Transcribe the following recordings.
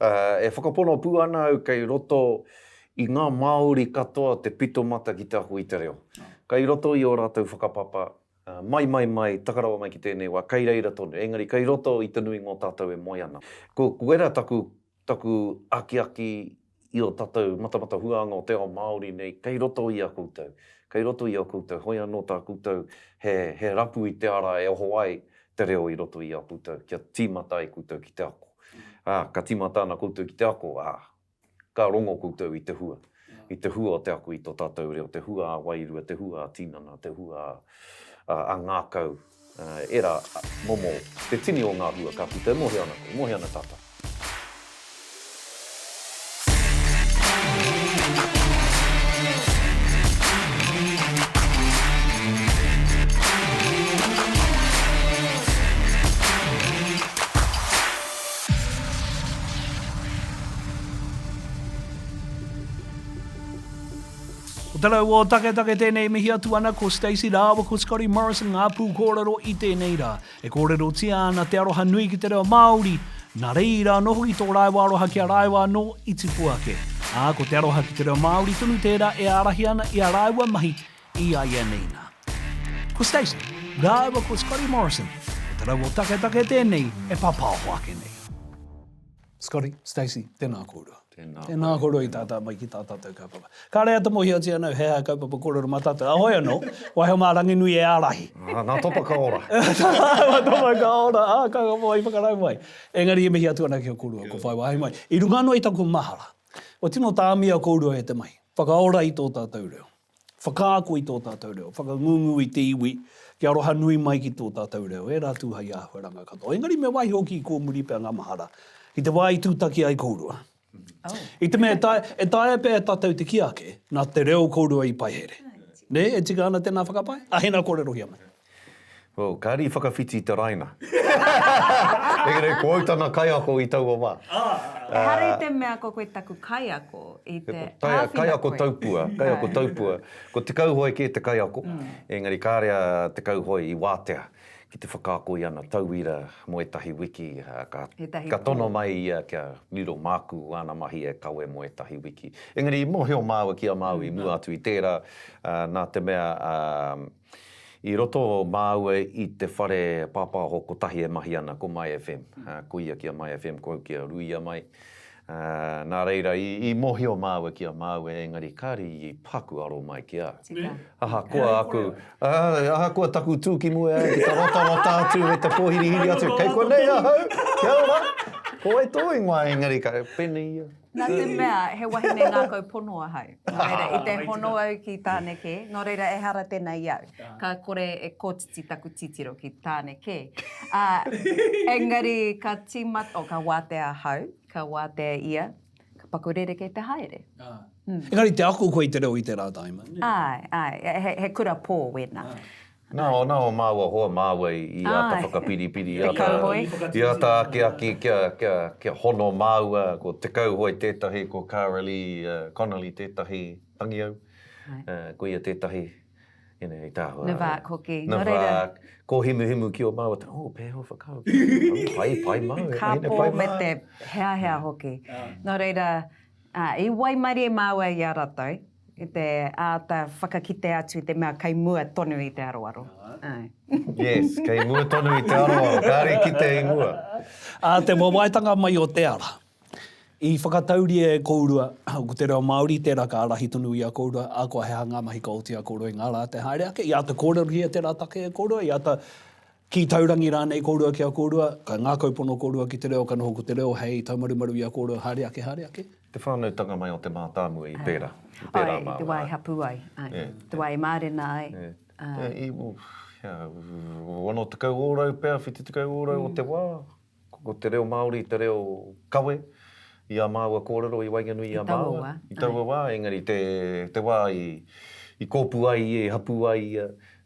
E whakapono pū ana au kei roto I ngā Māori katoa te pito mata ki te ako I te reo. Kei roto I o rātou whakapapa, mai, takarawa mai ki tēnei wā, kei reira tonu. Engari, kei roto I te nui ngō tātou e moi ana. Ko era taku aki I o tātou matamata huanga o te ao Māori nei, kei roto I a koutou. Kei roto I a koutou, hoi anō tā koutou, he rapu I te ara e oho ai te reo I roto I a koutou, kia tīmata I koutou ki te ako. Ka tīmata ana koutou ki te ako, ka rongo koutou I te hua. I te hua o te ako I tō tātou reo, te hua a Wairua, te hua a Tinana, te hua a Ngākau. Era momo, te tini o ngā hua ka puta, mohi ana tata. Tara o take tēnei mihi atu ana ko Stacey Rawa ko Scotty Morrison ngā pū kōrero I tēnei rā. E kōrero tia ana te aroha nui ki te reo Māori. Nā reira noho I tō raiwa aroha ki a raiwa no itipuake. Ko te aroha ki te reo Māori tunu tērā e arahi ana I a raiwa mahi I a ia neina. Ko Stacey Rawa ko Scotty Morrison. E tara o take tēnei e papao ake nei. Scotty, Stacey, tēnā kōrero. Tēnā koro I tātā mai ki tātā tau kaupapa. Ka rea te mohi ati anau, hea kaupapa kōrero mā tātou. Ahoi anō, waiho mā rangi nui e ārahi. Nā topa ka ora. Nā topa ka ora, ka mai whakarau mai. Engari e mihi atu ana ki o kōrua, ko whai wahi mai. I runga no I taku mahara. O tino tāmia kōrua e te mai. Whakaora I tō tātou reo. Whakaako I tō tātou reo. Whakangungu I te iwi. Ki aroha nui mai ki tō tātou reo. E rā tūhai āhua ranga katoa. Engari me wai hoki I kō muri pia ngā mahara. I te wai tūtaki ai kōrua. I te mea, e tae pēr tātou te kiake, nā te reo kōrua I paihere. Ne, e tika ana tēnā whakapai? Hena kōrero hi amai. Well, kāri whakawhiti I te raina. Engari, ko autana kaiako I tau o wā. Hare te mea ko koe taku kaiako I te kaiako taupua, kaiako taupua. Ko te kauhoi ki te kaiako, engari kārea te kauhoi I wātea. Ki te whakaako I ana tauira mo etahi wiki, ka tono mai ia kia niro māku ana mahi e kaue mo etahi wiki. Engari, mohio māua ki a Māui, mua atu I tērā, nā te mea, I roto māua I te whare pāpāho ko tahi e mahi ana ko Mai FM, ko ia ki a Mai FM, ko ki a Rui a Mai. Nā reira, I mohio māua ki a Māua, engari, kāri I paku aro mai ki a. Aha kua taku tūki mua, ki ta rota atu, me te pohirihiri atu, kei koe nei ahau, kia ora, ko e tō ingoa, engari, ka pene ia. Nā te mea, he wahine ngā kau pono ahau. Nō reira, I te hono au ki tāne ke, nō reira e hara tēnei au. Ka kore e kōtiti taku titiro ki tāne ke. Engari, ka tīmat o ka wātea hau, ka wātea ia, ka pakurere kei te haere. Engari, te ako koe I te reo I te rā taima. Ai, he kura pō wena. Nā o māua hoa māua I ata whakapiripiri. I ata kia hono māua, ko te kauhoi tētahi, ko Carolee Connolly tētahi tangiau, ko ia tētahi, I tāhua. Navak hoki. Navak, ko himu ki o māua, pēho whakau, pai māua. Ka pō me te hea hoki. Nō reira, I waimari e māua I a ratou, I te āta whakakite atu I te mea kai mua tonu I te aroaro. Yes, kai mua tonu I te aroaro, kāri kite I mua. Te wawaitanga mai o te ara. I whakatauri e kōrua, ko te reo Māori, tērā ka arahi tonu I a kōrua, a kua he hanga mahi ka Aotea kōrua I ngā rā te haere ake, I ata kōrero te rā take e kōrua, I ata ki taurangi rānei kōrua ki a kōrua, ka ngā kaupono kōrua ki te reo, ka noho ko te reo, hei taumarumaru I a kōrua, haere ake. Te whānautanga mai o te mātāmua I pērā. Ai, te wai hapu ai. Te wai mārena ai. Wano te kau ōrau pēr, whiti te kau ōrau o te wā. Ko te reo Māori, te reo kawe. I a māua kōrero I Wainganui I a māua. I taua wā, engari te wā I kōpu ai, I hapu ai.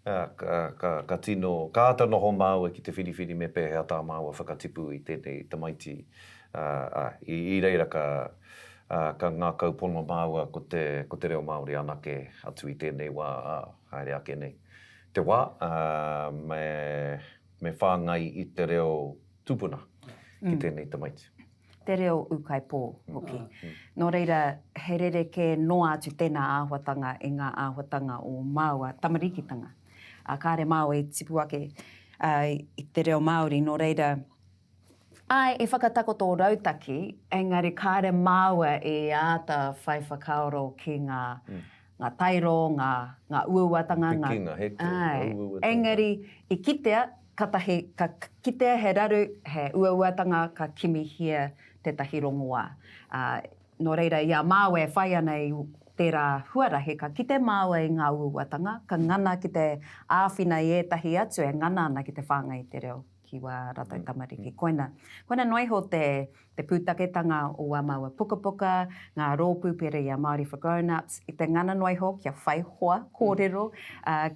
Ka tino, ka ata noho māua ki te whiriwhiri me pēhea tā māua whakatipu I tēnei tamaiti. I reira ka ngā kaupono māua ko te reo Māori anake atu I tēnei wā haere ake nei. Te wā, me whāngai I te reo tupuna ki tēnei tamaiti. te reo ukaipō hoki. Nō reira, he rereke noa atu tēnā āhuatanga e ngā āhuatanga o Māua tamarikitanga. Kāre Māua e tipu ake i te reo Māori, nō reira, e whakatakoto rautaki, engari kāre Māua e āta whai whakaoro ki ngā tairo, ngā uauatanga. Pekinga, heke, uauatanga. Engari, i kitea, ka kitea he raru, he uauatanga ka kimi hia tētahi rongoa. Nō reira, ia Māua e whai ana i tērā huarahi, ka kite Māua i ngā uauatanga, ka ngana ki te āwhina i ētahi atu, e ngana ana ki te whāngai te reo ki wā rātou tamariki. Koina noiho te pūtaketanga o wā Māua puka puka, ngā rōpū pere ia Māori for grown-ups, i te ngana noiho kia whai hoa kōrero,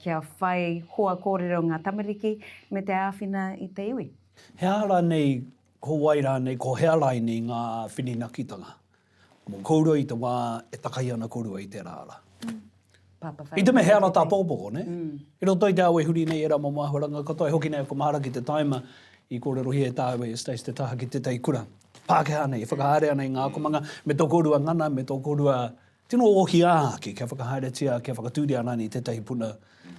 kia whai hoa kōrero ngā tamariki, me te āwhina i te iwi. He ara nei, ko waira nei, ko he arai nei ngā whininakitanga. Mō kourua i te wā e takai ana kourua i te rāra. I te me he ara tā pōpoko, ne? I roto i te awe huri nei era mō mahuranga katoa, hoki nei ko mahara ki te taima i kōrero hi e tāwe e Stacey te taha ki te teikura. Pākehā nei, whakahaere ana i ngā komanga, me tō kōrua ngana, me tō kōrua tino ohi āki, kia whakahaere tia, kia whakatūri ana ni tētahi puna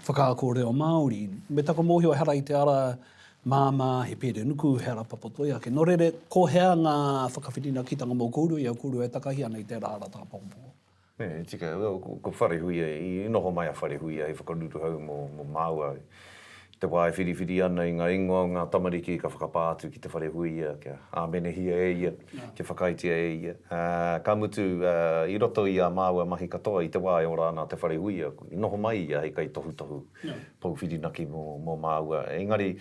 whakaakōreo Māori. Me tako mōhio hera i te ara māmā, he pere nuku, he ara papatoi ake. Nō rere, ko hea ngā whakawhitinakitanga mō kōrua, ia kōrua e takahi ana i te rāra tā pōpoko. Tika, ko wharehuia, i noho mai a wharehuia, i whakaruru hau mō Māua. Te wā e whiriwhiri ana i ngā ingoa o ngā tamariki ka whakapātu ki te wharehuia, kia āmenehia e ia, kia whakaitia e ia. Ka mutu i roto i a Māua mahi katoa i te wā e ora ana te wharehuia, i noho mai ia hei kai tohu pou whirinaki mō Māua. Engari,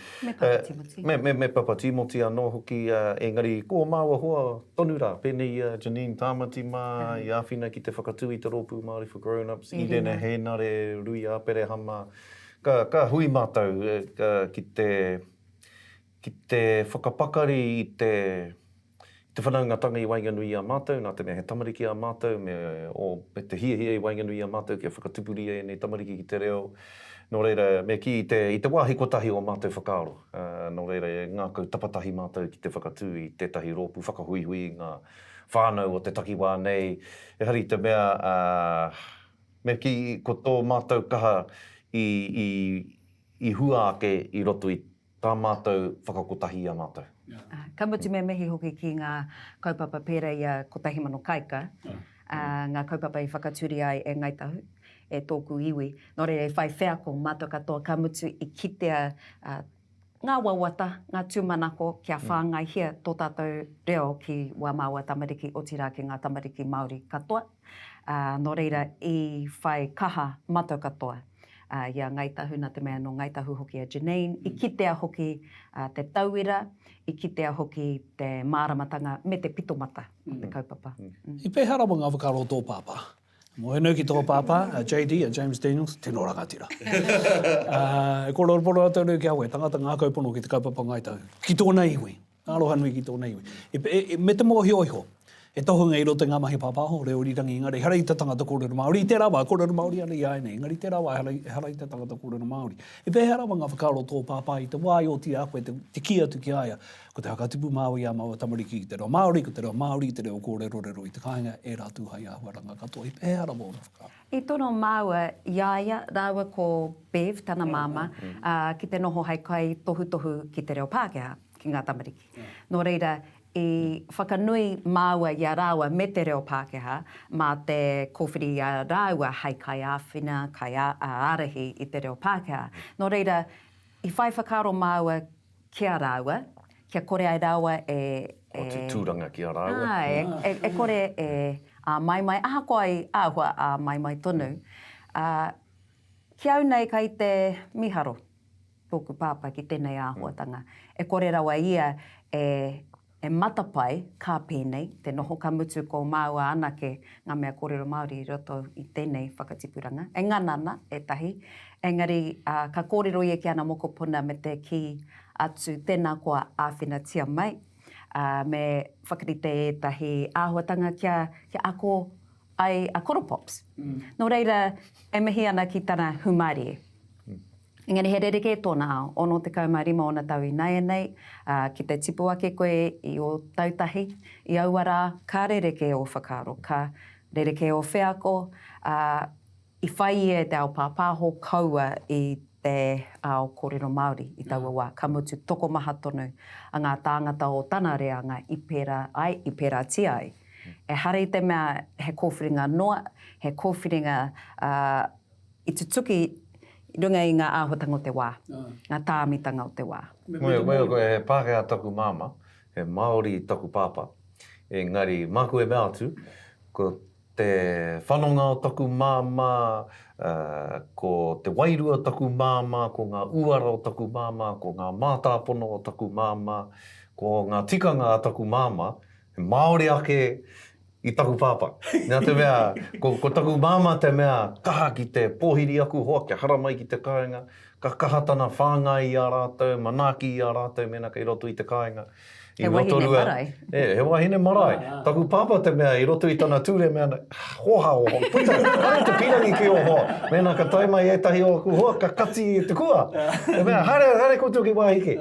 me papa Timoti anō hoki, engari ko Māua hoa tonu rā, pēnei Janine Tāmati mā, i āwhina ki te whakatū i te rōpū Māori for grown-ups, i rena hēnare, rui āpere hama, Ka hui mātou ki te whakapakari i te whanaungatanga i Wainganui a mātou, nā te mea he tamariki a mātou, me te hia i Wainganui a mātou, kia whakatupuri e nei tamariki ki te reo. Nō reira, me ki i te wāhi kotahi o mātou whakaaro. Nō reira, ngā kau tapatahi mātou ki te whakatū i tētahi rōpū whakahuihui, ngā whānau o te takiwā nei. E hari te mea, me ki ko tō mātou kaha, i hua ake i roto i tā mātou whakakotahi a mātou. Ka mutu me mehi hoki ki ngā kaupapa pēra i a kotahi mano kaika, ngā kaupapa i whakaturi ai e Ngāi Tahu, e tōku iwi. Nō reira e whai wheako mātou katoa ka mutu i kitea ngā wawata, ngā tūmanako kia whāngai hia tō tātou reo ki wā Māua tamariki o tira ki ngā tamariki Māori katoa. Nō reira i whai kaha mātou katoa. Ia Ngāi Tahu, nā te mea no Ngāi Tahu hoki a Janine, i kitea hoki te tauira, i kitea hoki te māramatanga me te pitomata te kaupapa. I pēhara mo ngā whakaro tō pāpā. Mo he nau ki tō pāpā, JD, James Daniels, tēnō rangatira. E kororo atu nau ki aue, tangata ngā kaupono ki te kaupapa Ngāi Tahu. Ki tōna iwi, aloha nui ki tōna iwi. Me te mohi oiho, e tohunga i roto ngā mahi pāpāho, reo rirangi ngari, hara i te tangata kōrero Māori, i te rawa, kōrero Māori ana i aene, ngari te rawa, hara i te tangata kōrero Māori. E pēhera wa ngā whakaro tō pāpā i te wai o tia koe, te kia tu ki aia, ko te hakatipu Māui a Māua tamariki i te reo Māori, ko te reo Māori, te reo kōrero rero i te kāinga, e rātu hai a huaranga katoa, i pēhera wa ngā whakaro. I tono Māua, iaia, rāua ko Bev, tana māma, ki te noho hai kai tohu ki te reo Pākehā, ki ngā tamariki. Nō reira, i whakanui Māua i a rāua me te reo Pākehā, mā te kōwhiri i a rāua hei kai āwhina, kai ārahi i te reo Pākehā. Nō reira, i whai whakaro Māua kia rāua, kia kore ai rāua O te tūranga ki a rāua. E kore a maimai, aha koai āhua a maimai tonu. Ki au nei kai te mīharo, tōku pāpai ki tēnei āhuatanga. E kore rawa ia e matapai kā pēnei, te noho ka mutu ko Māua anake ngā mea kōrero Māori i roto i tēnei whakatipuranga. E nganana, e tahi. Engari, ka kōrero ia ki ana mokopuna me te ki atu tēnā koa āwhina tia mai. Me whakarite e tahi āhuatanga kia ako ai a koropops. Nō reira, e mihi ana ki tāna humari. Engari he rereke tōna ao, ono te kaumārima o na tau i nei nei, ki te tipu ake koe i o tautahi, i auara, ka rereke o whakaaro, ka rereke o whiako, i whai e te ao pāpāho kaua i te ao kōrero Māori i taua wā. Ka mutu toko maha tonu a ngā tāngata o tana rea ngā ipera tia ai. E hare i te mea he kōwhiringa noa, he kōwhiringa i te tuki runga i ngā āhuatanga o te wā, ngā tāmitanga o te wā. Moe koe he Pākehā taku māma, he Māori taku pāpā. Engari, mā koe mea atu, ko te whanonga o taku māma, ko te wairua taku māma, ko ngā uara o taku māma, ko ngā mātāpono o taku māma, ko ngā tikanga o taku māma, he Māori ake i taku pāpā. Nā te mea, ko taku māma te mea kaha ki te pōhiri aku hoa, kia hara mai ki te kāinga, ka kahatana whāngai i a rātou, manaki i a rātou, mena kei roto i te kāinga. He wahine marae. He wahine marae. Taku pāpā te mea, i roto i tana tūre mea, hoha o hoa, puta, hare te pirangi ki o hoa. Mena ka taimai e tahi o aku hoa, ka kati i te kua. E mea, hare koutou ki wahike.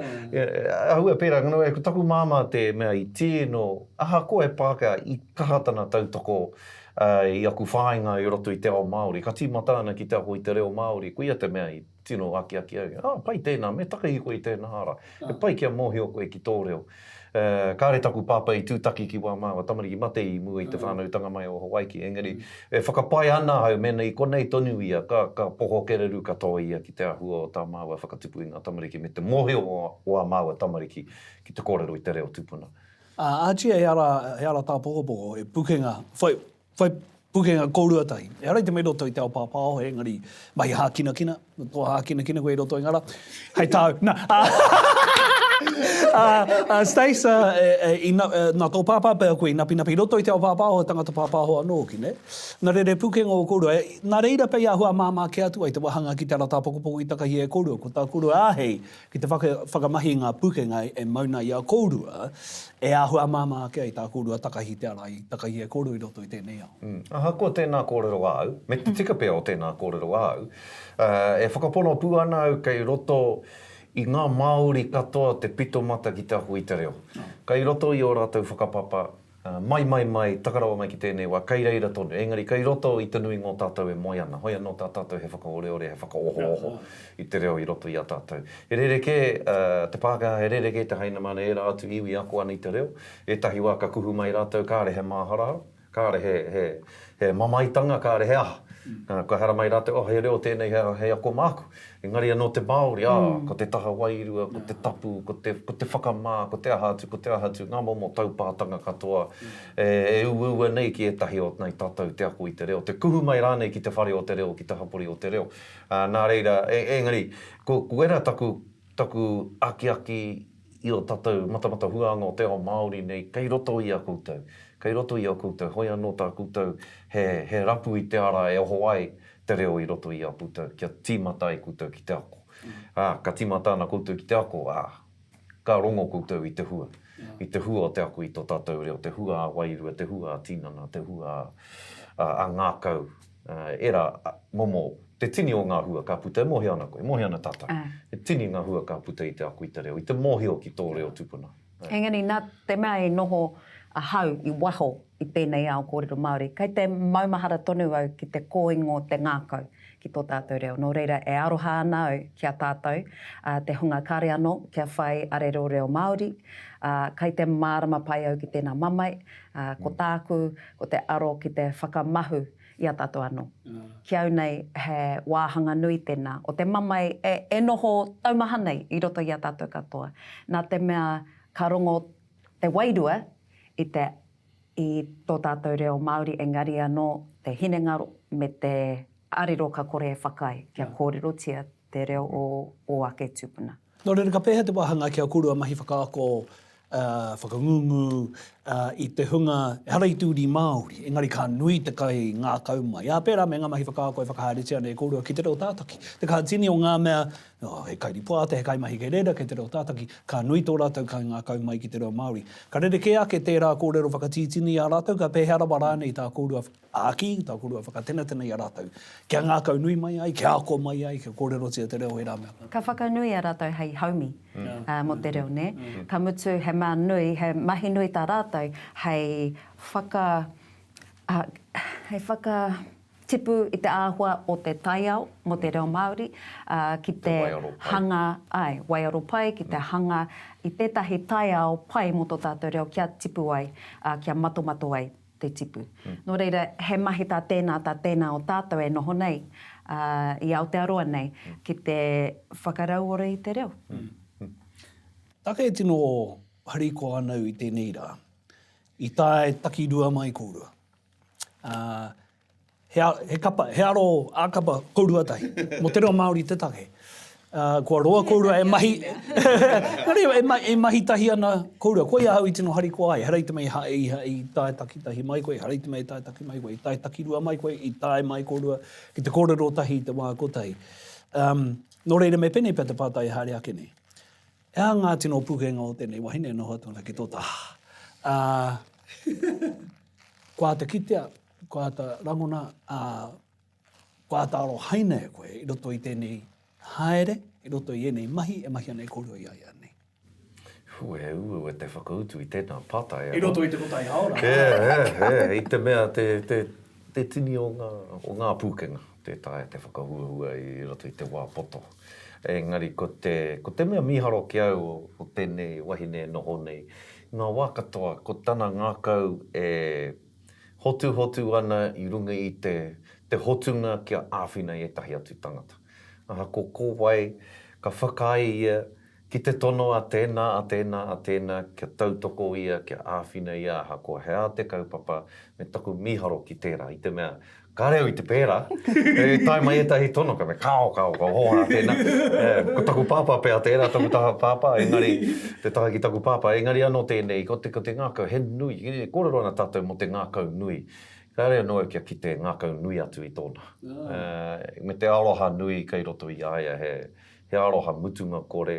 Ahua pera, ngano e, ko taku māma te mea i tēno, aha koe Pākehā i kahatana tautoko i aku whāinga i roto i te ao Māori. Ka tīmatana ki te ako i te reo Māori. Ko ia te mea i tino aki au. Pai tēnā, me taka i koe i tēnā hara. E pai kia mōhio koe ki tō reo. Kāre taku pāpā i tūtaki ki wā māua, tamariki mate i mua i te whānautanga mai o Hawaii. Engari, e whakapai ana hau, mena i konei tonu ia, ka poho kereru katoa ia ki te ahua o tā māua whakatipu i ngā tamariki, me te mōhio o a māua tamariki ki te kōrero i te reo tupuna. Ātia he ara tā pokopoko, e pukenga, whai pukenga kōruatahi. E ara i te mei roto i te ao pāpāo, engari, mai hākina, tō hākina koe i roto i ngara. Hei tāu, Stacey, nā tō pāpā pēr koe i napi roto i te ao pāpāho, tangata pāpāho anō ki ne. Nā re pukenga o kōrua, nā reira pei ahua māmā ke atu ai te wahanga ki te ara tā pokopoko i takahi e kōrua, ko tā kōrua āhei ki te whakamahi ngā pukenga e mauna i a kōrua, e ahua māmā ke ai tā kōrua takahi te ara i takahi e kōrua i roto i tēnei ao. Aha, ko tēnā kōrero au, me te tika pēr o tēnā kōrero au, e whakapono pū ana au kei roto i ngā Māori katoa te pito mata ki te ahu i te reo. Kei roto i o rātou whakapapa, mai, takarawa mai ki tēnei wā, kei reira tonu. Engari, kei roto i te nui ngō tātou e moi ana. Hoi anō tā tātou he whakaoreore, he whakaoho i te reo i roto i a tātou. E rereke, te Pākehā, e rereke te haina mana e rā atu iwi ako ana i te reo. E tahi wā ka kuhu mai rātou, kāre he māhara, kāre he mamaitanga, kāre he aha. Ka hara mai rātou, he reo tēnei he ako māku. Engari anō te Māori, ko te taha wairua, ko te tapu, ko te whakamā, ko te ahatu, ngā momo taupātanga katoa. E ua nei ki etahi o nei tātou te ako i te reo. Te kuhu mai rānei ki te whare o te reo, ki te hapori o te reo. Nā reira, engari, ko era taku aki i o tātou matamata huanga o te ao Māori nei, kei roto i a koutou. Kei roto i a koutou, hoi anō tā koutou, he rapu i te ara e oho ai te reo i roto i a koutou, kia tīmata i koutou ki te ako. Ka tīmata ana koutou ki te ako, ka rongo koutou i te hua. I te hua o te ako i tō tātou reo, te hua a wairua, te hua a tinana, te hua a ngākau. Era momo, te tini o ngā hua ka puta, e mohi ana koe, mohi ana tātou. E tini ngā hua ka puta i te ako i te reo, i te mohio ki tō reo tupuna. Engari, nā te mea e noho a hau i waho i tēnei ao kōrero Māori. Kei te maumahara tonu au ki te kōingo te ngākau ki tō tātou reo. Nō reira e aroha ana au kia tātou, te hunga kāre anō kia whai arero reo Māori. Kei te mārama pai au ki tēnā mamai, ko tāku, ko te aro ki te whakamahu i a tātou anō. Kia au nei he wāhanga nui tēnā. O te mamai e noho taumaha nei i roto i a tātou katoa. Nā te mea ka rongo te wairua i tō tātou reo Māori, engari anō te hinengaro me te ariro ka kore e whakai, kia kōrerotia te reo o ake tupuna. Nō reira ka pēhea te wahanga kia kōrua mahi whakaako, whakangungu, I te hunga harai tūri Māori, engari ka nui te kai ngā kaumai. Ia pērā me ngā mahi whakaako e whakaharetia nei kōrua ki te reo tātaki. Te ka tini o ngā mea, he kairi puate, he kai mahi kei reira, ki te reo tātaki, ka nui tō rātou kai ngā kaumai ki te reo Māori. Ka rere ke ake tērā kōrero whakatitini a rātou, ka pēhea rawa rānei tā kōrua āki, tā kōrua whakatena i a rātou. Kia ngā kau nui mai ai, kia ako mai ai, kia kōrero tia te reo he rā mea. Ka whakanui a rātou hei haumi mo te reo, ne? Ka mutu he mā nui, he mahi nui tā rātou, hei whaka tipu i te āhua o te taiao mo te reo Māori, ki te hanga, waiaro pai, ki te hanga i tētahi taiao pai mo tō tātou reo kia tipu ai, kia mato ai te tipu. Nō reira, he mahi tā tēnā o tātou e noho nei, i Aotearoa nei, ki te whakarauora i te reo. Take e tino hariko anau i tēnei rā, i tae takirua mai kōrua. He aro ākapa kōrua tahi, mo te reo Māori te take. Kua roa kōrua e mahi, e mahi tahi ana kōrua. Koe ahau i tino hariko ai, harei te mei i tae takitahi mai koe, harei te mei tae taki mai koe, i tae takirua mai koe, i tae mai kōrua, ki te kōrero tahi, te wā kotahi. Nō reira me pene pia te pātai haere ake nei. Ea ngā tino pukenga o tēnei wahine noho tōna ki tō taha. Kua te kitea, kua te rangona, kua te aro haine koe, i roto i tēnei haere, i roto i enei mahi, e mahi anei kōrua i ai anei. E te whakautu i tēnā pātai. I roto i te kotai haora. I te mea, te tini o ngā pūkenga, te tae, te whakahuahua i roto i te wā poto. Engari, ko te mea mīharo ki au o tēnei wahine noho nei, ngā wā katoa, ko tāna ngākau e hotu ana i runga i te hotunga kia āwhina i etahi atu tangata. Aha, ko kōwai, ka whakai ia, ki te tono a tēnā, kia tautoko ia, kia āwhina ia, aha, ko hea te kaupapa, me taku mīharo ki tērā, i te mea, ka reo i te pērā, e tai mai etahi tono, ka me kao, hoa tēnā. Ko taku pāpā pēr tērā, taku taha pāpā, engari, te taha ki taku pāpā, engari anō tēnei, ko te ngākau he nui, kōrero ana tātou mo te ngākau nui. Ka reo noe kia ki te ngākau nui atu i tōna. Me te aroha nui kei roto i aia, he aroha mutunga kore,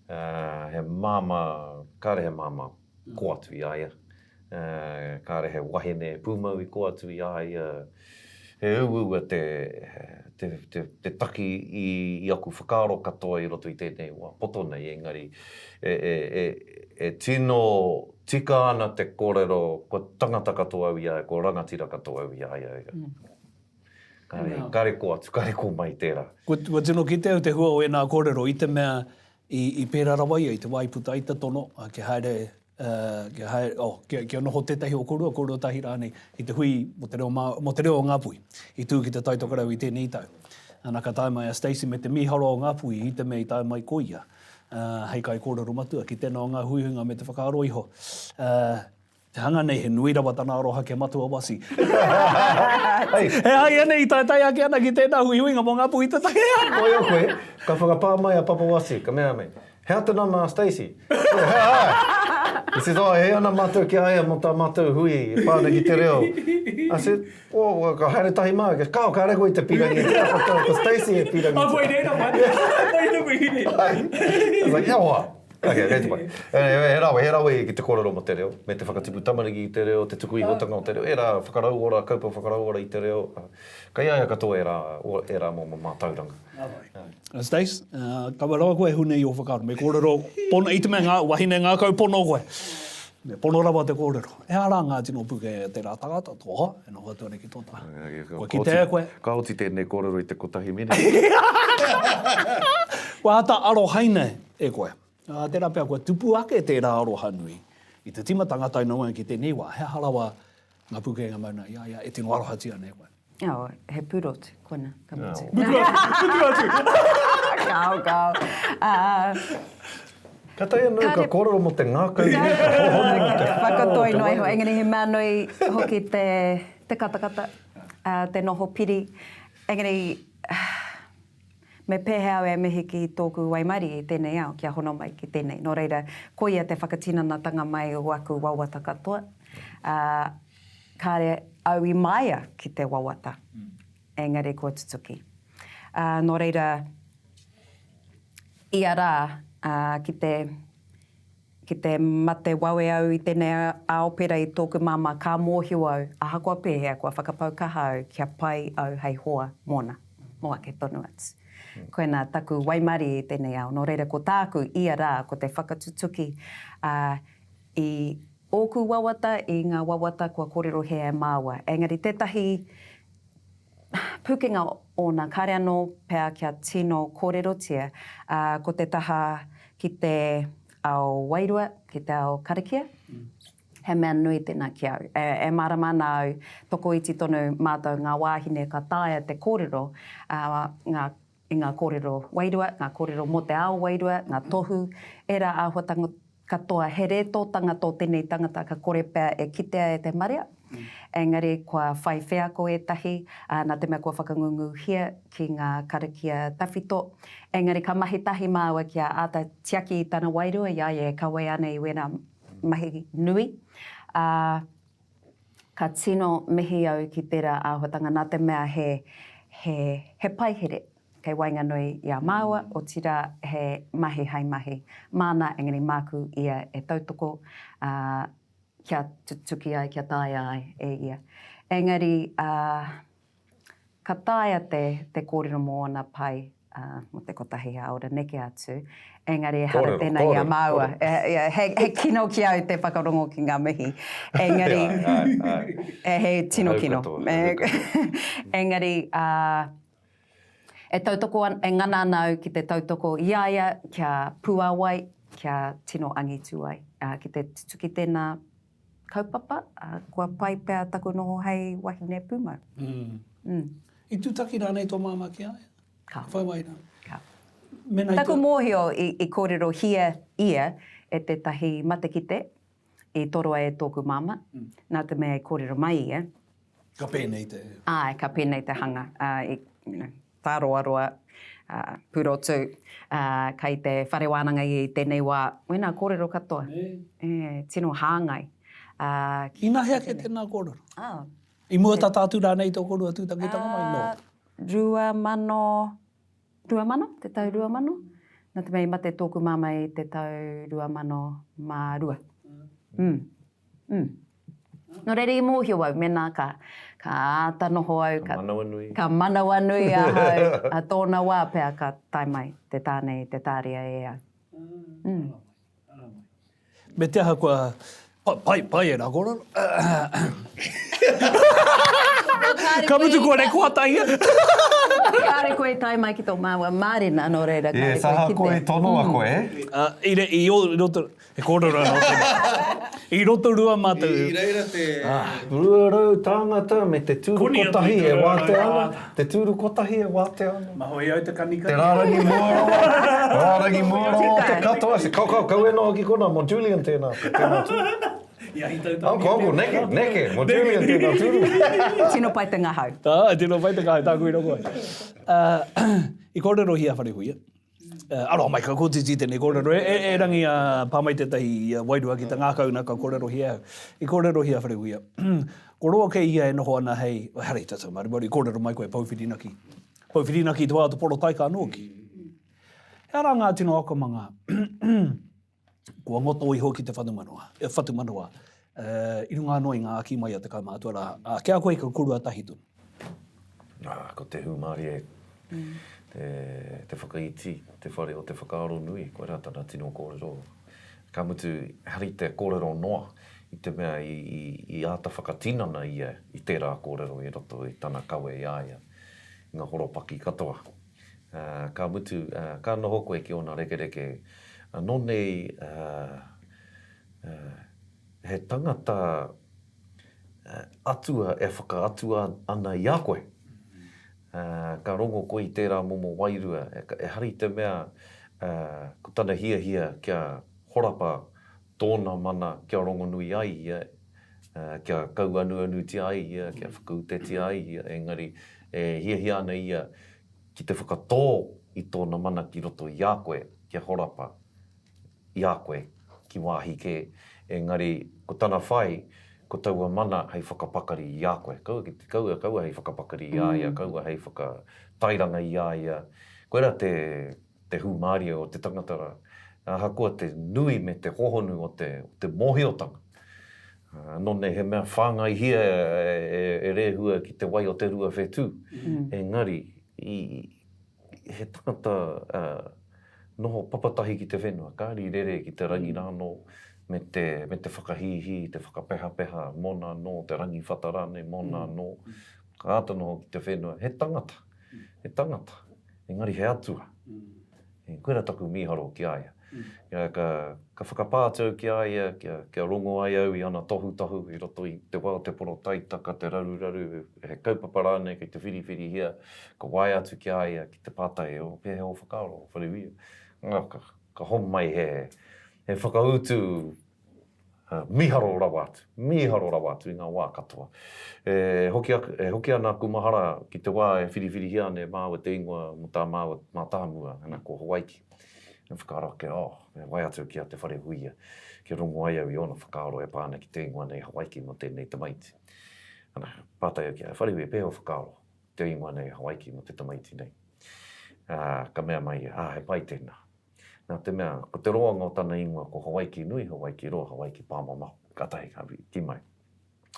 he māma, kāre he māma ko atu i aia. Kāre he wahine pūmau i ko atu i aia. He uua te taki i aku whakaaro katoa i roto i tēnei wā poto nei, engari e tino tika ana te kōrero, ko tangata katoa au ia, ko rangatira katoa au ia. Kare ko atu, kare ko mai tērā. Kua tino ki te au te hua o e nā kōrero, i te mea i pērā rawaia, i te waiputa i te tono, ke haere, kia noho tētahi o kōrua tahi rānei, i te hui mo te reo o Ngāpui, i tū ki te taitokarau i tēnei tau. Nā ka tae mai a Stacey me te mīharo o Ngāpui, i te mei tae mai koia, hei kai kōrero matua, ki tēnā o ngā huihunga me te whakaaro iho. Te hanga nei he nui rawa tāna aroha ke matua wasi. He hai anei tai ake ana ki tēnā huihuinga mo Ngāpui te tahi. Koe o koe, ka whakapā mai a papa wasi, ka mea mei. Hea te nama Stacey. I said, he ana mātou ki aia mo tā mātou hui, pāna ki te reo. I said, ka haere tahi mai, ka reko i te pirangi, ko Stacey e pirangi. Koe reina mai, koe nuku hini. I was like, ia hoa. Okay, rei te pai. He rawe ki te kōrero mo te reo, me te whakatipu tamariki i te reo, te tuku ihotanga o te reo, e rā whakarauora, kaupa whakarauora i te reo. Ka iaia katoa e rā mō mātauranga. Stace, kawa rawa koe hunei o whakaaro, me kōrero, pono, i te mea wahine ngā kau pono koe. Me pono rawa te kōrero. E ara ngā tino puke te rā tagata, toha, e no hatuare ki tōta. Koe ki te koe. Ka oti tēnei kōrero i te kotahi mene. Koe ata aro haine e koe. Tērā pia koe tupu ake tērā aroha nui. I te tima tangatai noa ki tēnei wā, he harawa ngā pukenga mauna, ia, e tino aroha tia nei koe. He purotu, kona, ka mutu. Purotu! Kau. Ka tai anō ka kōrero mo te ngākau i me ka hohonga te whakatoi noi ho, engari he mea noi hoki te katakata, te noho piri, engari me pehea e mihi ki tōku waimari i tēnei au, kia hono mai ki tēnei. Nō reira, ko ia te whakatinanatanga mai o aku wawata katoa. Kāre au I maia ki te wawata. Engari kua tutuki. Nō reira, ia rā, ki te mate wawe au I tēnei aopera I tōku mama ka mōhiu au, aha kua pēhea, kua whakapau kaha au, kia pai au hei hoa mōna, moa ke tonu atu. Koe nā taku waimari I tēnei au, nō reira ko tāku ia rā, ko te whakatutuki I ōku wawata, I ngā wawata kua kōrero hea e māua. Engari, tētahi pukenga o nā kare anō pēr kia tino kōrerotia, ko te taha ki te ao wairua, ki te ao karakia, he mea nui tēnā ki au. E marama nāu, toko iti tonu mātou ngā wāhine ka tāia te kōrero, I ngā kōrero wairua, ngā kōrero mo te ao wairua, ngā tohu, era āhuatanga katoa, he rētōtanga tō tēnei tangata ka kore pēr e kitea e te maria. Engari, kua whai whea ko e tahi, nā te mea kua whakangungu hia ki ngā karakia tawhito. Engari, ka mahi tahi māua kia āta tiaki I tāna wairua, ia e kawe ana I wena mahi nui. Ka tino mihi au ki tērā āhuatanga, nā te mea he paihere. Kei wainga nui I a māua, o tira he mahi hai mahi. Māna, engari, māku ia e tautoko, kia tutuki ai, kia tāia ai e ia. Engari, ka tāia te kōrero mō ana pai, mo te kotahi aora neke atu. Engari, hara tēnā I a māua. He kino ki au te whakarongo ki ngā mihi. Engari, he tino kino. Engari, e tautoko, e ngana anau ki te tautoko iaia, kia puawai, kia tino angitu ai. Ki te tutuki tēnā kaupapa, kua pai pēr taku noho hei wahine pūmau. I tūtaki rānei tō māma ki ai? Ka. Whaiwaina. Ka. Taku mōhio I kōrero hia ia e te tahi matekite, I toroa e tōku māma, nā te mea I kōrero mai ia. Ka pēnei te. Ka pēnei te hanga. Tā roa, purotu, kai te whare wānanga I tēnei wā, wena kōrero katoa. Tino hāngai. Ina hea ke tēnā kōrero? I mua tā tātu rānei tō kōrua tūtaki tanga mai no? 2 mano, te tau 2 mano. Nā te mei mate tōku māma I te tau 2 mano mā 2. No reire I mōhio au, mena ka āta noho au, ka manawa nui a hau, a tōna wā pēr ka tai mai te tānei, te tāria e au. Me te aha kua, pai e rā kōrero. Ka mutu kua re kua taia. Kāre koe tai mai ki tō māua mārina no reira. Saha koe tonoa koe. I roto, e kōrero anō. I roto rua mātou. I reira te... Ruarau tāngata me te tūru kotahi e wāte ana. Te tūru kotahi e wāte ana. Mahoi au te kanika. Te rārangi mōroa. Rārangi mōroa o te katoa. Se kau e noa ki kona, mo Julian tēnā. Tēnā tūru. Ko neke, mo Julian tēnā tūru. Tino pai te ngahau. Tino pai te ngahau, tā kui roko ai. I kōrero hia whare huia. Aroa mai ka kōtiti tēnei kōrero. E rangi pāmai tētahi wairua ki ta ngākau nā ka kōrero hia. I kōrero hia whare huia. Ko roa kei ia e noho ana hei, harei tata maribari, kōrero mai koe pauwhirinaki. Pauwhirinaki tuā tu poro taika anō ki. He ara ngā tino akamanga. Kua ngoto I hoki te whatumanoa. I runga anō I ngā aki mai a te kaumātua. Kia koe ka kurua tahi tunu? Ko te humari e te whakaiti, te whare o te whakaaro nui, koe rā tāna tino kōrero. Ka mutu hari te kōrero noa, I te mea I āta whakatinana ia I tērā kōrero I roto I tāna kawe I aia, ngā horopaki katoa. Ka mutu, ka noho koe ki ona rekereke, nō nei he tangata atua e whakaatua ana I a koe. Ka rongo koe I tērā momo wairua, e hari te mea ko tāna hia kia horapa tōna mana kia rongo nui ai ia, kia kau anu ti ai ia, kia whakaute ti ai ia, engari e hia ana ia ki te whakatō i tōna mana ki roto i a koe, kia horapa i a koe, ki wāhi ke. Engari, ko tāna whai, ko taua mana hei whakapakari i a koe. Kaua hei whakapakari i a ia, kaua hei whakatairanga i a ia. Koera te hu Māori o te tangatara. Hakoa te nui me te hohonu o te mohiotanga. None he mea whāngai hia e rehua ki te wai o te rua whetū. Engari, he tangata noho papatahi ki te whenua. Kāri rere ki te rangi rāno me te whakahihi, te whakapeha-peha, mona no, te rangi whatarane, mona no. Ka ata noho ki te whenua. He tangata. Engari he atua. Koera taku mīharo ki aia. Ka whakapātau ki aia, kia rongo ai au i ana tohu, i roto i te wā, te poro taitaka, te raru, he kaupapa rāne, ki te whiriwhiri hia, ka wai atu ki aia, ki te pātai, o pēhe o whakaaro, wharewia. Ka hon mai he whakautu mīharo rawa atu i ngā wā katoa. Hoki ana kumahara ki te wā e whiriwhiri hia ne māua te ingoa mo tā mā tāmua, ana ko Hawaii. Whakaaro ke, me wai atu ki a te whare huia. Ki rongo ai au i ona whakaaro e pāna ki te ingoa nei Hawaii mo tēnei tamaiti. Ana, pātai au ki a whare huia pēho whakaaro, te ingoa nei Hawaii mo te tamaiti nei. Ka mea mai, he pai tēnā. Nā te mea, ko te roanga o tāna ingoa ko Hawaii nui, Hawaii roa, Hawaii pāmamau. Ka tahi ka ki mai.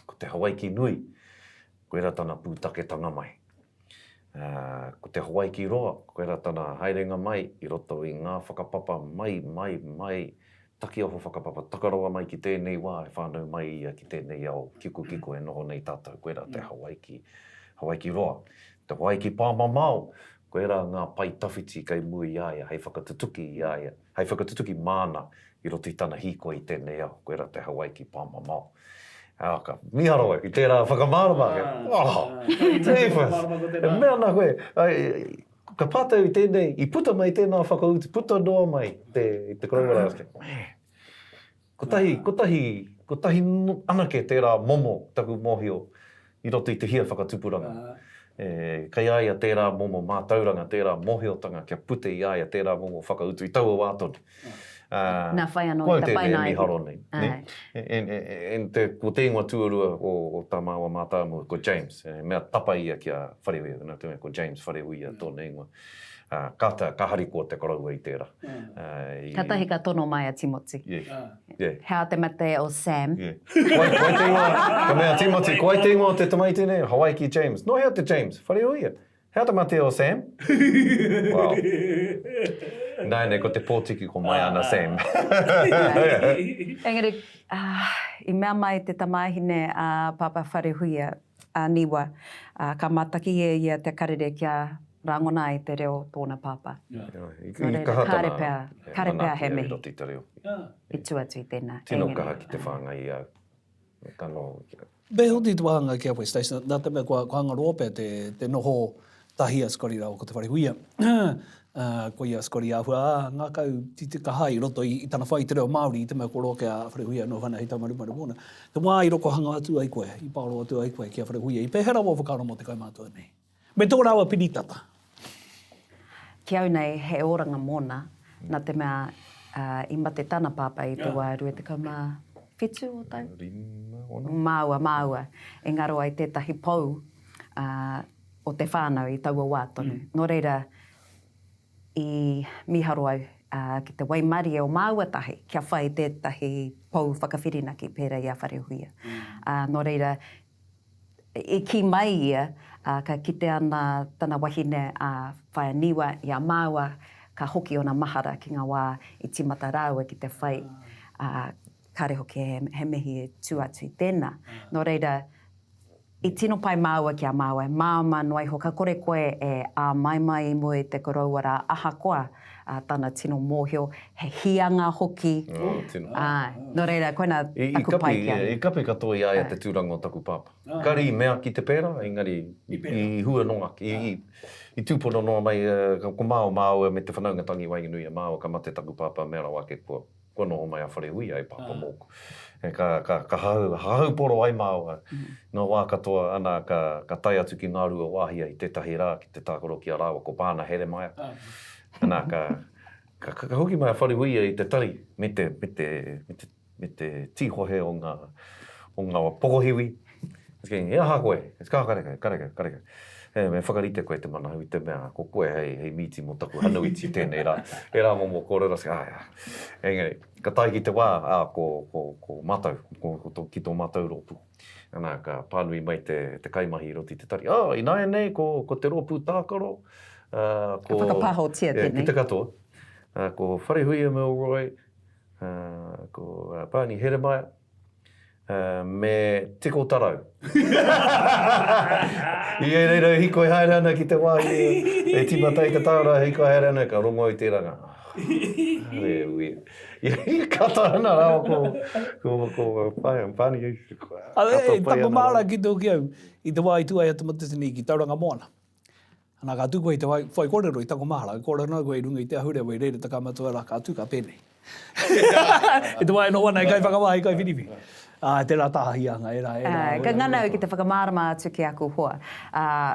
Ko te Hawaii nui, ko era tāna pūtake tanga mai. Ko te Hawaii roa, ko era tāna haerenga mai i roto i ngā whakapapa mai, taki aho whakapapa, takarawa mai ki tēnei wā, e whānau mai ia ki tēnei ao, kiko e noho nei tātou, ko era te Hawaii roa. Te Hawaii pāmamau, ko era ngā pai tawhiti kai mui i aia, hei whakatutuki i aia, hei whakatutuki māna i roto i tāna hiko i tēnei ao, ko era te Hawaii pāmamau. Ka mīharo i tērā whakamārama. Tēwhas. Mea nā koe, ka pātau i tēnei, i puta mai tēnā whakautu, puta noa mai te korowara. Ko tahi anake tērā momo taku mohio i roto i te hia whakatupuranga. Kai aia tērā momo mātauranga, tērā mohiotanga, kia pute i aia tērā momo whakautu i taua wātoni. Nā whai anō i ta painai. Mīharo nei. Ko te ingoa tuarua o tā māua mātāmu, ko James. Mea tapa ia kia wharehuia, nā te mea ko James wharehuia tōna ingoa. Ka hariko te korowai i tērā. Ka tahi ka tono mai a Timothy. Hea te mate o Sam. Koe te ingoa, ka mea Timothy, koe te ingoa te tamaiti nei, Hawaii ki James. No hea te James, wharehuia. Hea te mate o Sam. Wow. Nai, ko te pōtiki ko mai ana Sam. Engari, i mea mai te tamahine a Papa Wharehuia a Niwa, ka mataki ia te karere kia rangona i te reo tōna papa. Karepea he mihi. I tuatu i tēnā. Tino kaha ki te whāngai ia. Beho ti tuanga kia koe, Stacey, nā te mea kua hangaroa pe te noho tahia Scotty rau ko te Wharehuia. Ko ia Scotty ahua, ngā kau te kaha i roto i tāna whai te reo Māori, i te mea koroa kia Wharehuia no hana hei taumarumaru mōna. Te wā i roko hanga atu ai koe, i paoro atu ai koe kia Wharehuia, i pehera wā whakaro mo te kaimātua nei. Me tō rawa piritata. Ki au nei he oranga mōna, nā te mea i mate tāna pāpa i te wā rue te kaumā whetū o tau? Māua. Engaro ai tētahi pou o te whānau i taua wātonu. Nō reira, i mīharo au ki te waimari o māua tahi, kia whai tētahi pou whakawhirinaki pēra i a Wharehuia. Nō reira, i ki mai ia, ka kite ana tana wahine a whaeniwa i a māua, ka hoki ona mahara ki ngā wā i timata rāua ki te whai. Kare hoki he mihi e tuatu i tēnā. Nō reira, i tino pai māua ki a māua, māma noi ho ka kore koe e a mai i mui te korowara aha koa tāna tino mōhio, he hianga hoki. Nō reira, koina aku pai kia. I kape katoa i aia te tūranga o taku pāpa. Kari mea ki te pēra, engari i hua nonga, i tūpono noa mai, ko māua me te whanaungatangi wainganui a māua ka mate taku pāpa mea rawa ke kua noho mai a Wharehuia e pāpa mōku. Ka hahau poro ai māua. Nō wā katoa ana ka tai atu ki ngā rua wāhia I tētahi rā ki te tākoro ki Arawa ko pāna here mai. Ana ka hoki mai a wharihuia I te tari me te tīhohe o ngā pokohiwi. Ea hā koe, kareka. Me whakarite koe te mana hui te mea, ko koe hei miti mo taku hanuiti tēnei rā. E rā mo kōrera se, engari, ka tai ki te wā, ko matau, ki tō matau rōpū. Ana ka pānui mai te kaimahi roti te tari. I nāia nei, ko te rōpū tākaro. Ka whakapahotia tēnei. Ki te katoa. Ko wharehuia me o roi, ko pāni heremaia. Me tiko tarau. I reira hiko haere ana ki te wāhi, e timatai ka tāra hiko haere ana ka rongo I tēranga. I kata ana rāo ko pāni e. Tako māra ki tō ki au, I te wā I tuai atu matasini ki tauranga moana. Ana ka tuko I te wai kōrero I tako māra, kōrero koe I runga I te ahurea wai reire taka matua rā ka tuka pēnei. I te wai no wana I kai whakawā I kai whinipi. Te rā tāhianga, Ka nganau ki te whakamārama atu ki aku hoa.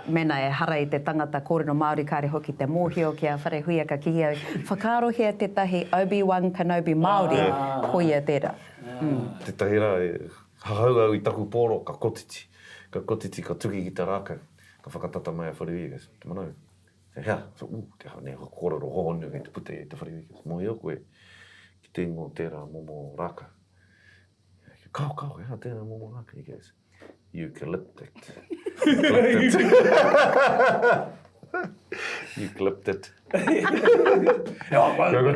Mena e hara I te tangata kōrero Māori kāre hoki te mōhio ki a wharehuia ka ki au. Whakarohia tētahi Obi-Wan Kenobi Māori, hoia tērā. Tētahi rā, hahau au I taku pōro, ka kotiti. Ka kotiti, ka tuki ki te rākau. Ka whakatata mai a wharehuia. Te manau. Hea, te hane kōrero hohonu ki te pute I te wharehuia. Mōhio koe, ki te ingo tērā momo rākau. Kau, ea tēnā momo rāka, I guess. Eucalyptic. Eucalyptic. Ko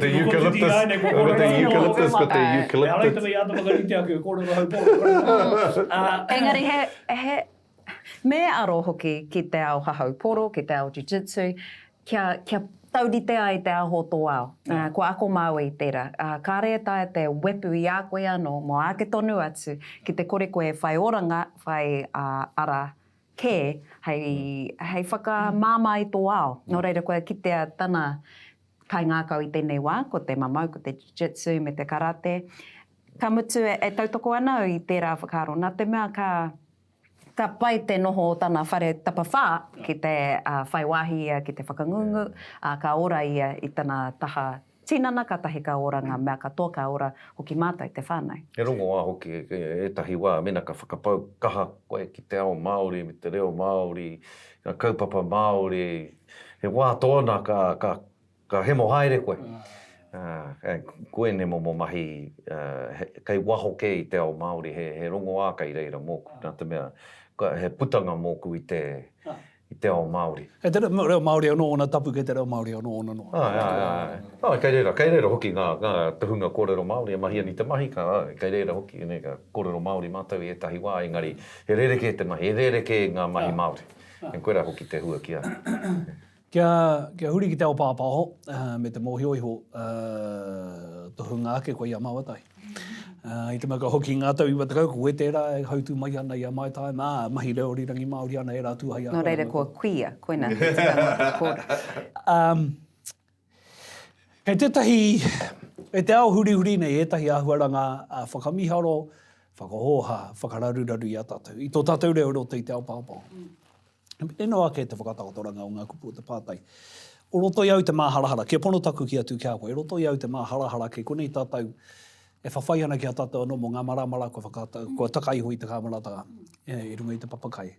te eucalyptus, ko te eucalyptus. Hei reita me ata makarite aku, kōrero hau pōro. Engari, he me aro hoki ki te ao hahau poro, ki te ao jiu-jitsu, kia taurite ai te aho tō ao. Ko ako mau I tērā. Ka rea tae te wepu I a koe anō, mo ake tonu atu, ki te kore koe whai oranga, whai ara kē, hei whakamāma I tō ao. Nō reira koe ki te tana kai ngākau I tēnei wā, ko te mamau, ko te jiu-jitsu, me te karate. Ka mutu e tautoko ana I tērā whakaro. Nā te mea ka pai te noho o tana whare tapawhā ki te whaiwahi ia ki te whakangungu, ka ora ia I tana taha tinana, ka tahi ka ora ngā mea katoa ka ora hoki mātai te whānau. E rongo wā hoki e tahi wā, mena ka whakapau kaha koe ki te ao Māori, me te reo Māori, ka kaupapa Māori, he wā tōna ka hemo haere koe. Koe ne momo mahi, kai waho ke I te ao Māori, he rongo wā kai reira mōku, nā te mea, he putanga mōku I te ao Māori. E te reo Māori anō ona tapu ke te reo Māori anō ona noa. Kai reira hoki ngā tahunga kōrero Māori, e mahi ani te mahi, kai reira hoki ka kōrero Māori mātau I etahi wā, engari he rereke te mahi, he rereke ngā mahi Māori. E koera hoki te hua kia. Kia huri ki te ao pāpaho, me te mōhio iho, tohunga ake koe I a māwatai. I te maka hoki Ngāi Tahu I watakau, ko e tērā e hautu mai ana I a mai tai, mahi reo rirangi Māori ana e rā tūhai ana. Nō reira kua kuia, koina te tangata kōra. Kei tētahi, e te ao huri nei, e tahi āhuaranga whakamīharo, whakahoha, whakararuraru I a tātou. I tō tātou reo roto I te ao pāpaho. E no ake te whakatakotoranga o ngā kupu o te pātai. O roto I au te māharahara, kia pono taku ki atu kia koe, e roto I au te māharahara kei konei tātou, e whawhai ana ki a tātou anō mo ngā maramara kua takaiho I te kāmarata I runga I te papakai.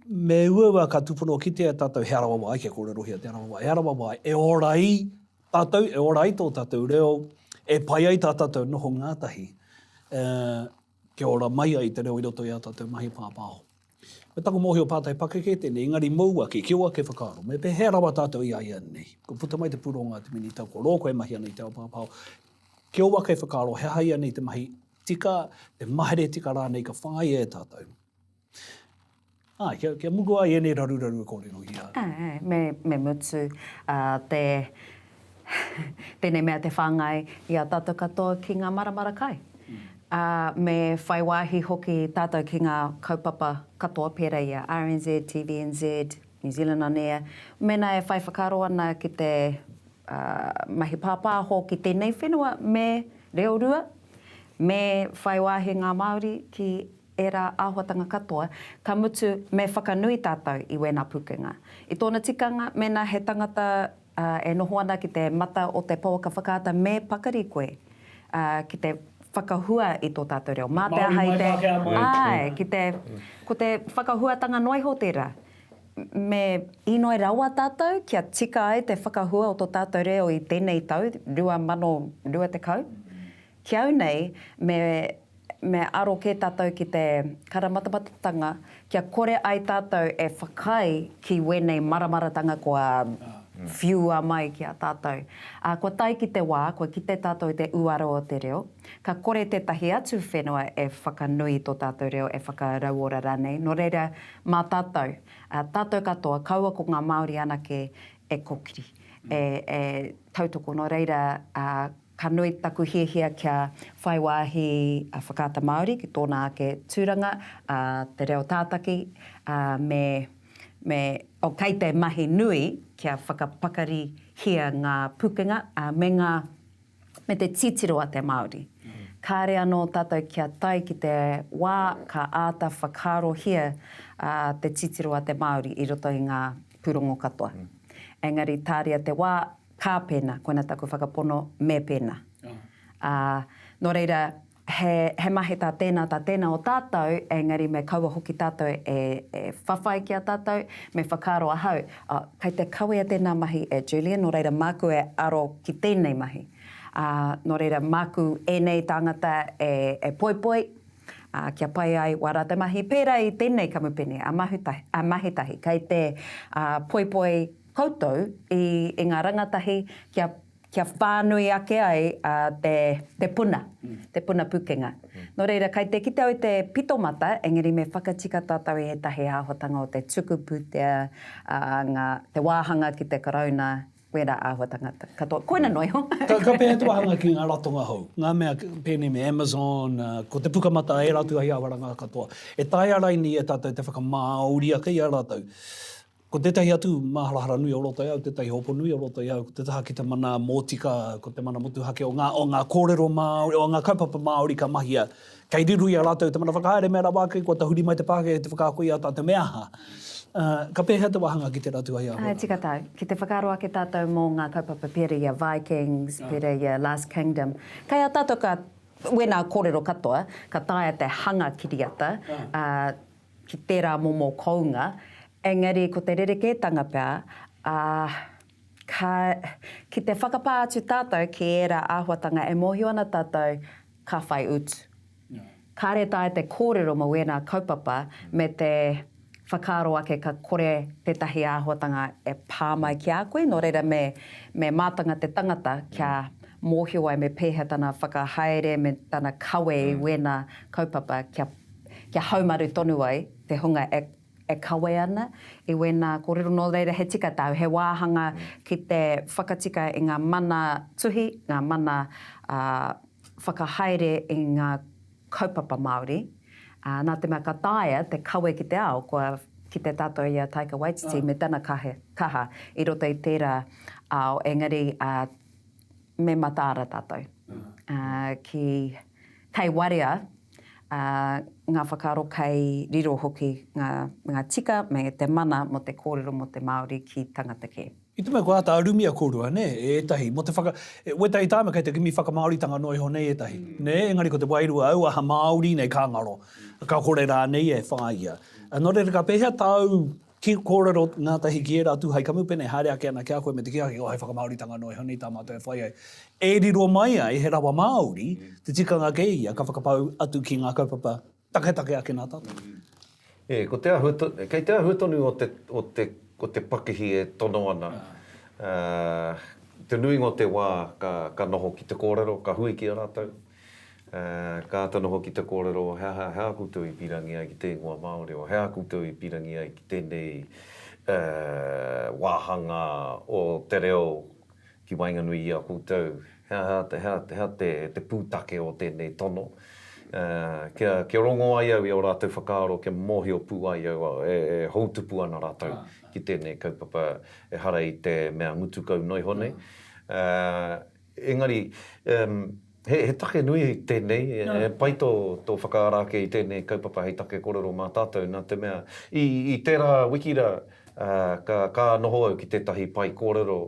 Me ua ka tupono ki te tātou he Arawa wai, kia kōrero hia te Arawa wai. He Arawa wai, e orai tātou, e orai tō tātou reo, e pai ai tā tātou noho ngātahi, kia ora mai ai te reo I roto I a tātou mahi pāpāho. Me tako mōhio pātai pakeke tēnei, engari maua ki ua ke whakaro. Me pe he Arawa tātou I ai nei. Ko puta mai te puronga te mini tau, ko rōko e mahi ana I te ao pāpāho. Kia ua kei whakaro, he hai anei te mahi tika, te mahere tika rānei ka whai e tātou. Kia muku ai e nei raru kōrero hia. Me mutu, tēnei mea te whāngai I a tātou katoa ki ngā maramara kai. Me whaiwahi hoki tātou ki ngā kaupapa katoa pera ia, RNZ, TVNZ, New Zealand anea. Mena e whai whakaro ana ki te mahi pāpāho ki tēnei whenua me reo rua. me whaiwahi ngā Māori ki era āhuatanga katoa, ka mutu me whakanui tātou I wēnā pukenga. I tōna tikanga, mena he tangata e noho ana ki te mata o te pauaka whakaata me pakari koe, ki te whakahua I tō tātou reo. Mā te aha I te... Ko te whakahuatanga noiho tērā. Me inoi rawa tātou, kia tika ai te whakahua o tō tātou reo I tēnei tau, 2020. Kia au nei, me aro ke tātou ki te karamatamatanga, kia kore ai tātou e whakai ki wenei maramaratanga kua whiua mai ki a tātou. Kua tai ki te wā, kua ki te tātou te uaro o te reo, ka kore tētahi atu whenua e whakanui tō tātou reo, e whakarauora ranei. No reira, mā tātou, tātou katoa, kaua ko ngā Māori anake e kokiri, e tautoko. No reira, ka nui taku hiahia kia whaiwahi whakaata Māori ki tōna ake tūranga, te reo tātaki, o kei te mahi nui kia whakapakari hia ngā pukenga, me te titiro a te Māori. Kāre anō tātou kia tai ki te wā ka āta whakaro hia te titiro a te Māori I roto I ngā purongo katoa. Engari tāria te wā, kā pēna, koina taku whakapono me pēna. No reira, he mahi tā tēnā o tātou, engari me kaua hoki tātou e whawhai ki a tātou, me whakaro a hau. Kei te kaua tēnā mahi e Julian, no reira māku e aro ki tēnei mahi. No reira māku e nei tangata e poipoi, kia pai ai warata mahi, pērā I tēnei kamupene, a mahitahi. Kei te poipoi koutou I ngā rangatahi kia whānui ake ai te puna pukenga. No reira, kei te kite au te pitomata, engari me whakatika tātou I tahi āhuatanga o te tukuputea, te wāhanga ki te karauna, wera āhuatanga katoa. Koina noi ho? Ka pēhea tu wāhanga ki ngā ratonga hou. Ngā mea pēne me Amazon, ko te pukamata e ratu ai awaranga katoa. E tai araini e tātou te whakamāuria ki a rātou. Ko tētahi atu māharahara nui o roto iau, tētahi hopo nui o roto iau, ko te taha ki te mana mōtika, ko te mana motuhake o ngā kōrero Māori, o ngā kaupapa Māori ka mahia. Kei rirui a rātou te mana whakahaere me rawa ake, ko te huri mai te pāke, te whakākoi a tātou me aha. Ka pēhea te wahanga ki te ratu ai aho. Tika tau. Ki te whakaroa ke tātou mō ngā kaupapa pere ia Vikings, pere ia Last Kingdom. Kei a tātou ka wena kōrero katoa, ka taia te hanga kiriata, ki tērā momo kounga, engari ko te rerekētanga pēr, ki te whakapā atu tātou ki era āhuatanga e mohi ana tātou ka whai utu. Kāre tae te kōrero mo wena kaupapa me te whakaro ake ka kore tētahi āhuatanga e pāmai ki a koe, no reira me mātanga te tangata kia mōhio ai me pēhea tana whakahaere me tana kawe I wena kaupapa kia haumaru tonu ai te hunga e kawe ana I wena kōrero no reira he tika tau, he wāhanga ki te whakatika I ngā mana tuhi, ngā mana whakahaere I ngā kaupapa Māori. Nā te mea ka taia, te kawe ki te ao, kua ki te tātou ia Taika Waititi me tana kaha I roto I tērā ao, engari me mataara tātou. Kei waria, ngā whakaro kei riro hoki ngā tika me te mana mo te kōrero mo te Māori ki tangata ke. I te mea ko ata arumia kōrua, ne, etahi. Mo te wetai tāma kei te kimi whakamāoritanga noi ho nei etahi. Ne, engari ko te wairua au aha Māori nei kāngaro. Ka kore rā nei e whāia. Nō reira ka pēhea tāu ki kōrero ngā tahi ki e rātu hai kamupene, haere ake ana kia koe me te kia o hai whakamāoritanga noi ho nei tā mātou e whai ai. E riro mai ai, he rawa Māori, te tikanga ke ia, ka whakapau atu ki ngā kaupapa take ake nā tātou. Kei te ahutonu o te pakihi e tono ana. Te nui ngō te wā ka noho ki te kōrero, ka hui ki a rātou. Ka ata noho ki te kōrero, hea koutou I pirangi ai ki te ingoa Māori, o hea koutou I pirangi ai ki tēnei wāhanga o te reo ki wainganui I a koutou. Hea te pūtake o tēnei tono. Kia rongo ai au I o rātou whakaaro, kia mohi o pū ai au, e houtupu ana rātou ki tēnei kaupapa e hara I te mea ngutukau noi hone. Engari, He take nui tēnei, pai tō whakaarake I tēnei kaupapa hei take korero mā tātou, nā te mea. I tērā wikira, ka noho au ki tētahi pai kōrero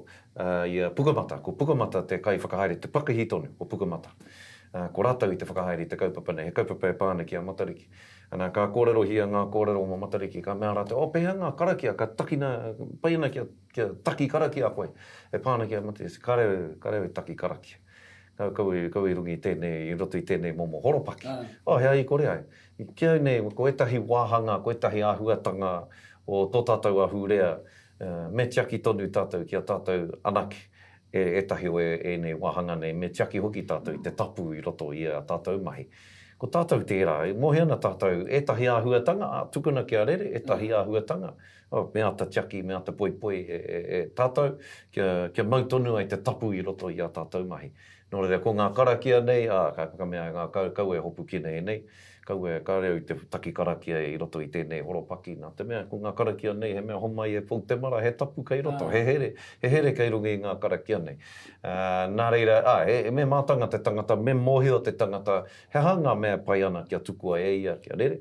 I pukamata. Ko pukamata te kai whakahaere, te pakahi tonu o pukamata. Ko rātau I te whakahaere te kaupapa nei, he kaupapa e pāneki a Matariki. Ana ka kōrero hia ngā kōrero o Matariki, ka mea rātau, pēhea ngā karakia, ka takina, paina kia taki karakia koe. E pāneki a Matariki, ka rewe taki karakia. Kau I rungi tēnei, I roto I tēnei momo horopaki. Hea I kore ai. Kia nei, ko etahi wāhanga, ko etahi āhuatanga o tō tātou ahurea, me tiaki tonu tātou ki a tātou anake, etahi o nei wāhanga nei, me tiaki hoki tātou I te tapu I roto I a tātou mahi. Ko tātou tērā, mohi ana tātou, etahi āhuatanga, tukuna kia rere, etahi āhuatanga, me ata tiaki, me ata poipoi, tātou, kia mautonu ai te tapu I roto I a tātou mahi. Nō reira, ko ngā karakia nei, ka mea ngā kau e hopu ki nei, kau e ka reo I te taki karakia I roto I tēnei horopaki. Nā te mea, ko ngā karakia nei, he mea homai e pau te mara, he tapu kei roto, he here kei rungi ngā karakia nei. Nā reira, he me mātanga te tangata, me mohio te tangata, he hanga mea pai ana kia tukua ia, kia rere.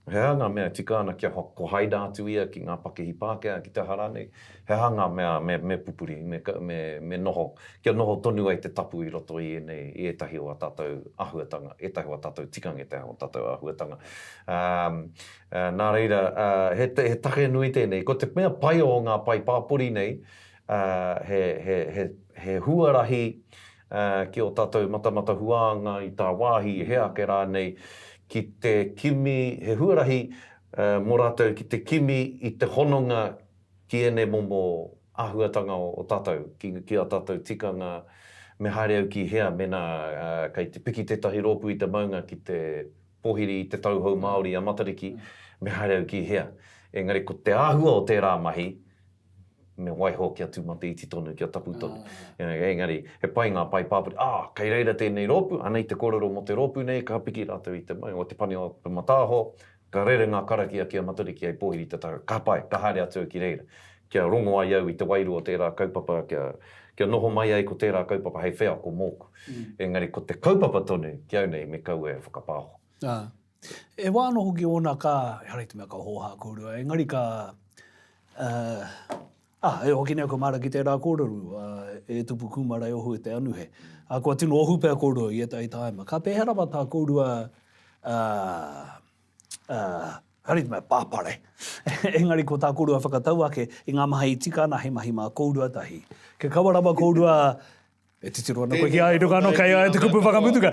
He hanga mea tika ana kia ko haida atu ia ki ngā pakehi Pākehā ki te harane. He hanga mea me pupuri, me noho. Kia noho tonu ai te tapu I roto I etahi o a tātou ahuatanga, etahi o a tātou tikanga, etahi o a tātou ahuatanga. Nā reira, he take nui tēnei. Ko te mea pai o ngā pai pāpori nei, he huarahi ki o tātou matamata huanga I tā wāhi, he ake rā nei, ki te kimi, he huarahi mō rātou ki te kimi I te hononga ki ene momo āhuatanga o tātou, ki a tātou tikanga me haere au ki hea mena kei te piki tētahi rōpu I te maunga ki te pohiri I te tauhou Māori a Matariki, me haere au ki hea. Engari, ko te āhua o tērā mahi, me waiho kia tūmate iti tonu, kia tapu tonu. Engari, he pai ngā pai pāpuri, kei reira tēnei rōpu, anei te kōrero mo te rōpu nei, ka piki rātou I te mai, o te pani o te matāho, ka rere ngā karakia kia Matariki ai pohiri te taka, ka pai, ka haere atu ki reira. Kia rongo ai au I te wairu o tērā kaupapa, kia noho mai ai ko tērā kaupapa hei whea ko mōku. Engari, ko te kaupapa tonu, kia au nei, me kau e whakapāho. E wāno hoki ona ka, harei te mea ka hoha kōrua, engari ka... e hoki nea ko mara ki tērā kōrero, e tupu kumara e ohu e te anuhe. Kua tino ohu pēr kōrua I etai taima. Ka pēherawa tā kōrua, hari te mea pāpare. Engari ko tā kōrua whakatau ake, I ngā maha I tika ana he mahi mā kōrua tahi. Ke kawarawa kōrua, e titiro ana koe ki ai ruka no kai ai te kupu whakamutuka.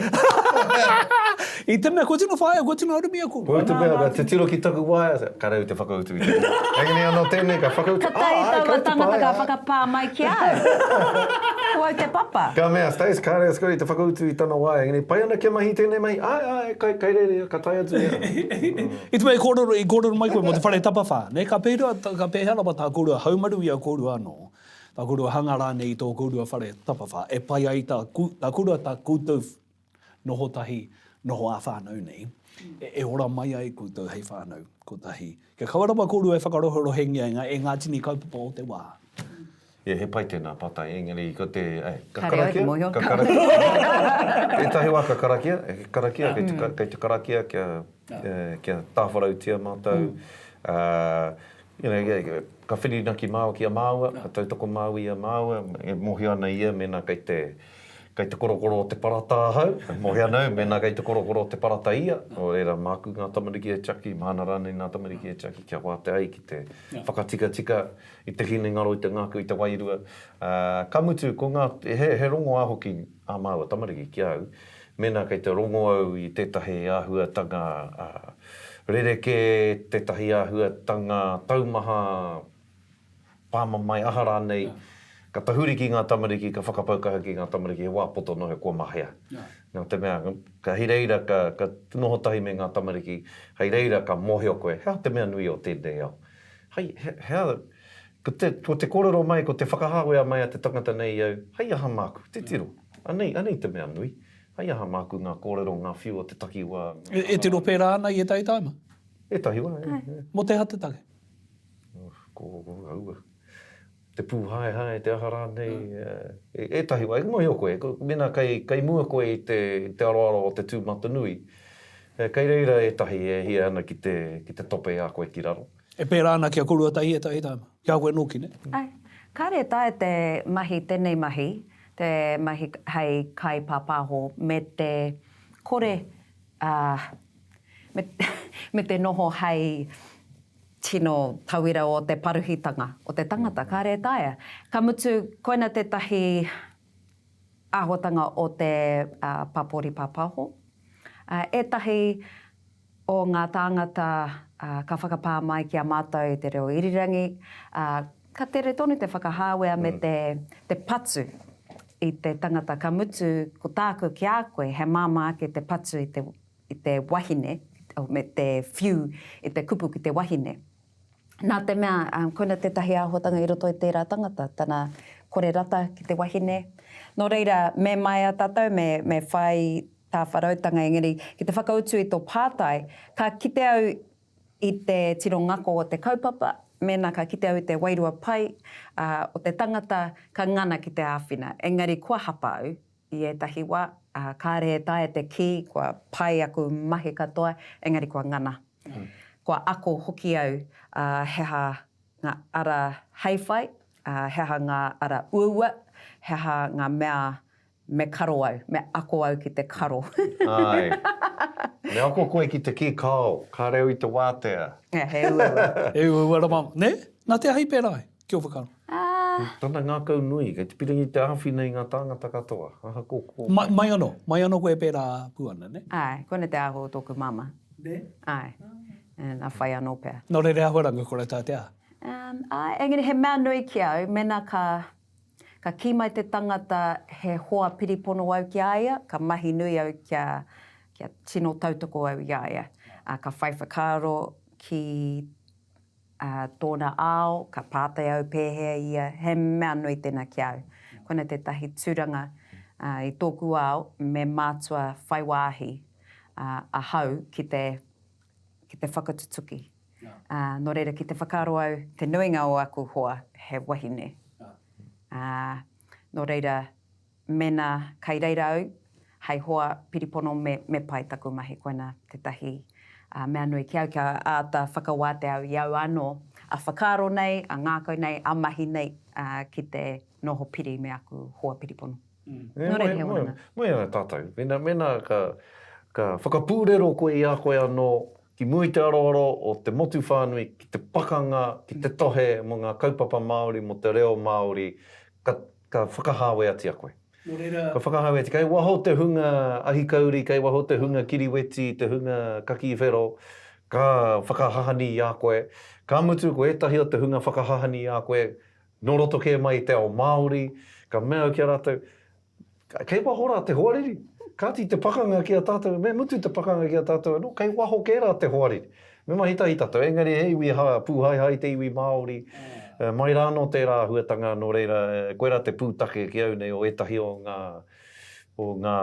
I te mea, ko tino whaia, ko tino arumia ko. Ko te mea, te tiro ki taku waia, ka reu te whakautu I te. Engani anō tēnei, ka whakautu. Ka taua tangata ka whakapā mai ki au. Ko au te papa. Ka mea, Stacey, ka reu Scotty, te whakautu I tana waia. Engani, pai ana kia mahi tēnei mai, kai rere, ka tai atu ia. I te mea, I kōrero mai koe mo te whare tapawha. Nei, ka pēherawa tā kōrua haumaru I a kōrua anō. Tā kōrua hangara nei I tō kōrua whare tapawha. E pai ai tā kōrua tā koutou noho tahi, noho a whānau nei. E ora mai ai koutou hei whānau, ko tahi. Ke kawarawa kōrua e whakarohorohengia e ngā tini kaupapa o te wā. He pai tēnā pata, engari, ko te... Ka reo te moho. Ka karakia. E tahi wā ka karakia, kei te karakia kia tāwharautia mātou. Ka whirina ki māua ki a māua, ka tautoko māua I a māua, e mohi ana ia mena kei te korokoro o te parata hau, mohi ana mena kei te korokoro o te parata ia, o reira māku ngā tamariki e chaki, mahana rānei ngā tamariki e chaki, kia wāte ai ki te whakatika I te hine ngaro I te ngāku I te wairua. Ka mutu, ko ngā, he rongo āhoki a māua tamariki ki au, mena kei te rongo au I tētahi āhuatanga, rereke tētahi āhuatanga, taumaha, pāmamai aha rānei, ka tahuri ki ngā tamariki, ka whakapaukaha ki ngā tamariki, he wāpoto no he kua mahea. Nā te mea, ka hireira, ka noho tahi me ngā tamariki, hei reira ka mohio koe, hea te mea nui o tēnei au. Hei, hea, ko te kōrero mai, ko te whakahāwea mai a te tangata nei au, hei aha māku, te tiro, anei te mea nui. Hei aha māku ngā kōrero, ngā whiu o te taki wā. E tiro pērā ana I etai taima? E tahi wā, Mo te hate take? Ko aua. te pūhae, te ahara nei, tahi wai, mohi o koe, mena kai mua koe i te aroaro o te tūmata nui. Kei reira tahi hia ana ki te tope a koe ki raro. E pērā ana kia korua tahi tahi tāma. Kia koe nōki, ne? Ai, kāre tae te mahi, tēnei mahi, te mahi hei kai pāpāho me te kore, me te noho hei tino tauira o te paruhitanga, o te tangata, kāre tae. Ka mutu koina te tahi āhotanga o te papori pāpāho. Tahi o ngā tāngata ka whakapā mai ki a mātou te reo irirangi, ka tere tonu te whakahāwea me te patu i te tangata ka mutu ko tāku ki a koe, he māma ake te patu i te wahine, me te whiu i te kupu ki te wahine. Nā te mea, koina te tahi āhotanga i roto i tērā tangata, tana kore rata ki te wahine. Nō reira, me mai a tātou, me whai tā wharautanga engari, ki te whakautu i tō pātai, ka kite au i te tiro ngako o te kaupapa, mena ka kite au i te wairua pai, o te tangata ka ngana ki te āwhina. Engari, kua hapa au i etahi wā, kāre tae te ki, kua pai aku mahi katoa, engari kua ngana. Kua ako hoki au, heha ngā ara heiwhai, heha ngā ara uaua, heha ngā mea me karo au, me ako au ki te karo. Ai. Me ako koe ki te ki kao, ka reo i te wātea. He uaua. E ua rama, ne? Nā te ahi pērai, kia whakaro. Tana ngā kau nui, kei te pirangi te āwhina i ngā tāngata katoa. Mai anō koe pērā puana, ne? Ai, kone te aho tōku mama. Ne? Ai, nā whai anō pēr. Nō re rea horanga kore tā te a? Engari, he mea nui ki au, mena ka ki mai te tangata he hoa piripono au ki aia, ka mahi nui au kia tino tautoko au i aia. Ka whai whakaro ki tōna ao, ka pātai au pēhea ia, he mea nui tēnā ki au. Kona te tahi tūranga i tōku ao, me mātua whaiwāhi a hau ki te whakatutuki. Nō reira ki te whakaro au, te nuinga o aku hoa, he wahine. Nō reira, mena kai reira au, hei hoa piripono me pai taku mahi koina te tahi mea nui ki au kia āta whakawāte au i au anō, a whakaro nei, a ngākau nei, a mahi nei ki te noho piri me aku hoa piripono. Nō reira he oranga. Moi ana tātou. Mena ka whakapūrero koe i a koe anō, ki mui te aroaro o te motu whānui, ki te pakanga, ki te tohe mo ngā kaupapa Māori, mo te reo Māori, ka whakahāwe ati a koe. Ka whakahāwe ati, kei waho te hunga ahikauri, kei waho te hunga kiriweti, te hunga kakiwhero, ka whakahahani i a koe. Ka mutu ko etahi o te hunga whakahahani i a koe, no roto ke mai te ao Māori, ka mea ki a rātou, kei waho rā te hoariri. Kāti te pakanga ki a tātou, me mutu te pakanga ki a tātou, no, kei waho ke rā te hoariri. Me mahita i tātou, engari he iwi pūhaihai te iwi Māori, mai rā no te rā huatanga no reira, koe rā te pūtake ki au nei o etahi o ngā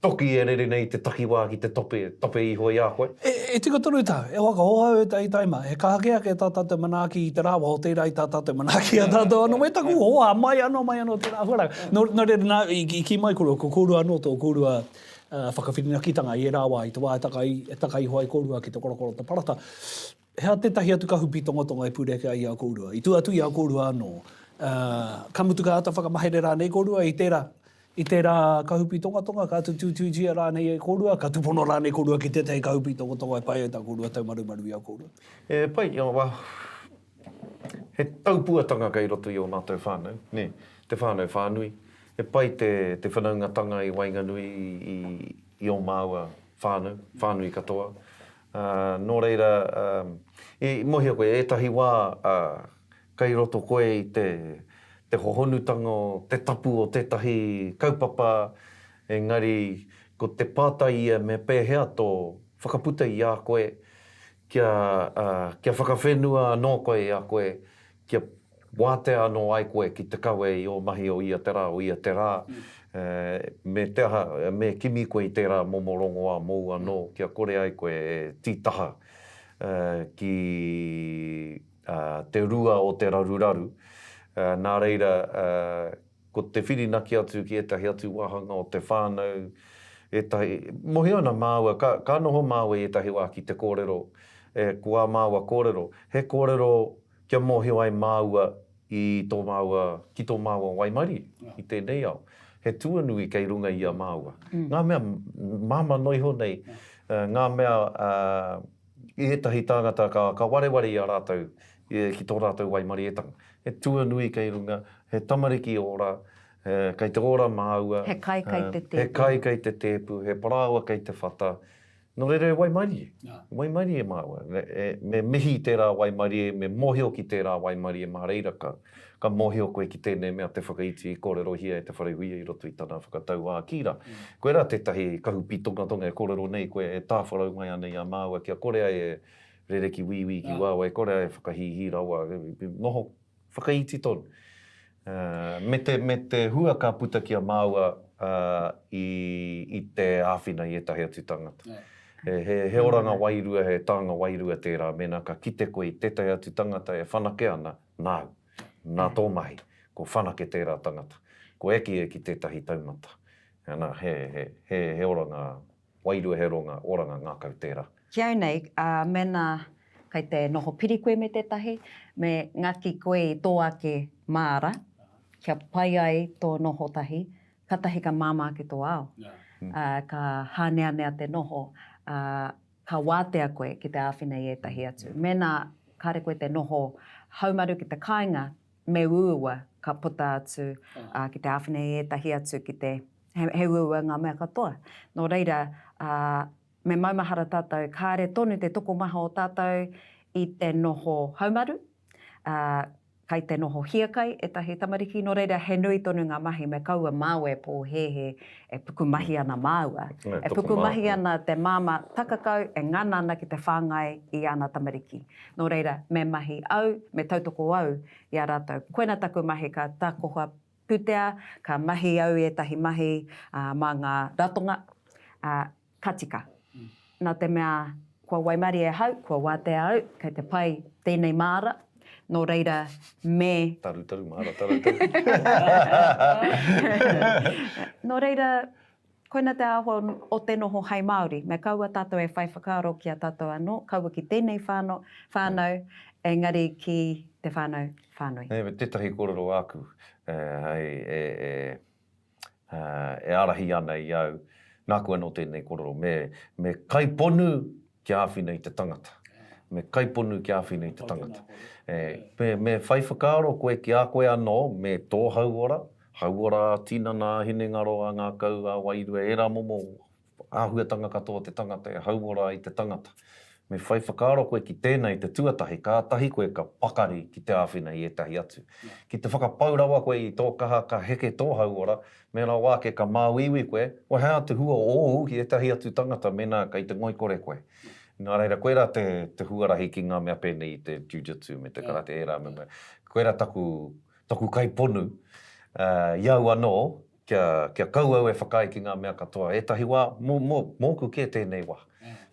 toki e rere nei te takiwā ki te tope iho i a koe. E tika tonu tā, e waka hohau e tai taima, e kahakea ke tā tātou manaki i te rā, waho tērā i tā tātou manaki a tātou anō, me taku hoa, mai anō te rā huaranga. Nō reira, i ki mai korua, ko korua anō tō korua whakawhirinakitanga i e rāwā i te wā e takai hoa i korua ki te korokoro te parata. Hea tētahi atu ka hupi tongotonga e pūreka i a korua, i tu atu i a korua anō. Ka mutu ka ata whakamahere rā nei korua i tērā ka hupi tongatonga, ka atu tūtūtia rā nei e korua, ka tupono rā nei korua ki tētahi ka hupi tongatonga e pai o tā korua tau maru i a korua. Pai, he taupuatanga kei roto i o mātou whānau, ne, te whānau whānui. E pai te whanaungatanga i Wainganui i o māua whānui katoa. Nō reira, mohi a koe, etahi wā kei roto koe i te hohonutanga, te tapu o tētahi kaupapa, engari ko te pātai ia me pēhea tō whakaputa i a koe, kia whakawhenua anō koe i a koe, kia wātea anō ai koe ki te kawe i o mahi o ia te rā, me kimi koe i tērā momorongo a mou anō, kia kore ai koe tītaha ki te rua o te raruraru, Nā reira, ko te whirinaki atu ki etahi atu wahanga o te whānau, mohi ana māua, ka noho māua i etahi wā ki te kōrero, kua māua kōrero. He kōrero kia mohio ai māua i tō māua, ki tō māua Waimari, i tēnei au. He tuanui kei runga i a māua. Ngā mea māma noiho nei, ngā mea i etahi tāngata ka wareware i a rātou, ki tō rātou Waimari etanga. He tuanui kei runga, he tamariki ora, kei te ora māua. He kai kei te tepu. He kai kei te tepu, he parawa kei te whata. No rere Waimari. Waimari e māua. Me mihi tērā Waimari, me mohio ki tērā Waimari e mā reira ka mohio koe ki tēnei mea te whakaiti i kōrero hia e te wharehuia i roto i tāna whakatau ākira. Koe rā tētahi kahupi tonga e kōrero nei koe e tāwharau mai ana i a māua, kia korea e rere ki wiwi ki wāua, e korea e whakahihi rawa, noho whakaiti tonu. Me te hua ka puta ki a māua i te āwhina i etahi atu tangata. He oranga wairua, he tānga wairua tērā, mena ka kite koe i tētahi atu tangata e whanake ana, nāu. Nā tō mahi, ko whanake tērā tangata. Ko eki tētahi taumata. Nā, he oranga, wairua he oranga ngākau tērā. Kia nei, mena kai te noho piri koe me tētahi, me ngaki koe i tō ake māra, kia pai ai tō noho tahi, katahi ka māmā ki tō ao. Ka hāneanea te noho, ka wātea koe ki te āwhina i etahi atu. Mena kare koe te noho haumaru ki te kāinga, me uua ka puta atu ki te āwhina i etahi atu ki te he uua ngā mea katoa. Nō reira, me maumahara tātou, kāre tonu te toko maha o tātou i te noho haumaru, kai te noho hiakai, etahi tamariki, nō reira he nui tonu ngā mahi, me kaua māua e pōhehe e pukumahi ana māua. E pukumahi ana te māma takakau e ngana ana ki te whāngai i ana tamariki. Nō reira, me mahi au, me tautoko au i a rātou. Koena taku mahi ka tākoha putea, ka mahi au i etahi mahi mā ngā ratonga, katika. Nā te mea, kua Waimari e hau, kua wātea au, kei te pai tēnei māra, nō reira me... Taru māra. Nō reira, koina te aho o te noho hai Māori, me kaua tātou e whai whakaaro ki a tātou anō, kaua ki tēnei whānau, engari ki te whānau whānui. Tētahi kōrero aku, e arahi ana i au, nāku anō tēnei kōrero, me kaiponu ki āwhina i te tangata. Me kaiponu ki āwhina i te tangata. Me whai whakaaro koe ki a koe anō, me tō hauora tinana, hinengaro a ngā kau a wairua, e rā momo āhuatanga katoa te tangata, e hauora i te tangata. Me whai whakaaro koe ki tēnei te tuatahi, ka tahi koe ka pakari ki te āwhina i etahi atu. Ki te whakapaurawa koe i tō kaha ka heke tō hauora, me rā wāke ka māwiwi koe, o hea te hua o ki etahi atu tangata, mena kai te ngoikore koe. Nā reira, koe rā te huarahi ki ngā mea pēnei i te jiu-jitsu me te karate e rā me. Koe rā taku kaiponu, iau anō, kia kauau e whakai ki ngā mea katoa. Etahi wā, mōku ke tēnei wā.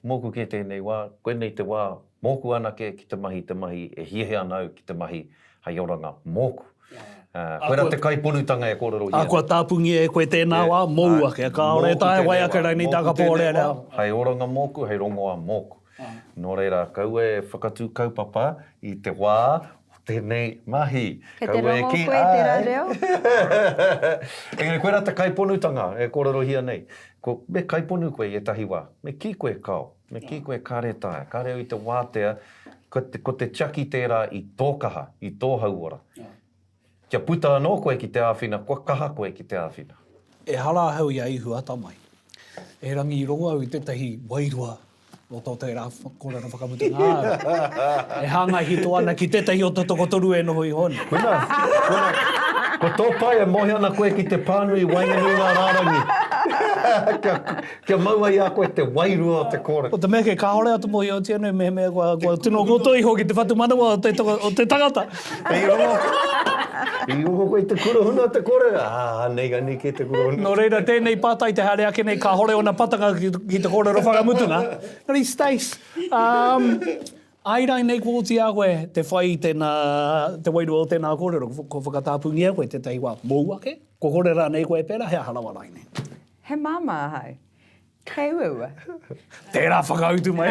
Mōku ke tēnei wā, koe nei te wā, mōku anake ki te mahi, e hiehe anau ki te mahi, hai oranga mōku. Koe rā te kaiponutanga e kōrero hia. A kua tāpungi e koe tēnā wā, mōua ke ka ore tae wai ake rai ni taka pōrea rā. Hei oranga mōku, hei rongoa mōku. Nō reira, kau e whakatū kaupapa i te wā o tēnei mahi. Ke te rongo koe te rā reo. Engari, koe rā te kaiponutanga e kōrero hia nei. Me kaiponu koe i etahi wā, me ki koe kao, me ki koe kāre tae, kāre au i te wātea, ko te chaki tērā i tō kaha, i tō hauora. Kia puta anō koe ki te āwhina, kua kaha koe ki te āwhina. E hara hau ia ihu atamai. E rangi i rongo au i tētahi wairua, o tō te rā kōrero whakamutu ngāra. E hanga hito ana ki tētahi o te tokotoru e noho i honi. Koina, ko tō pai e mohi ana koe ki te pānui wainganui ngā rārangi. Kia maua i a koe te wairua o te kōrero. O te mea ke kāhore atu mohi o tianui mea kua tino kotoi hoki te whatu manawa o te tangata. Hei rongo. I rongo koe te kurohuna te kōrero. Nei gani ke te kurohuna. Nō reira, tēnei pātai te hare ake nei kāhore o na patanga ki te kōrero whakamutunga. Nari, Stace, Airai nei ko ti a koe te whai tēnā, te wairu o tēnā kōrero, ko whakatāpungia koe te teiwa mou ake, ko kōrera nei koe pēra, hea halawa rai nei. He māma hai. Kei ua. Tērā whakautu mai.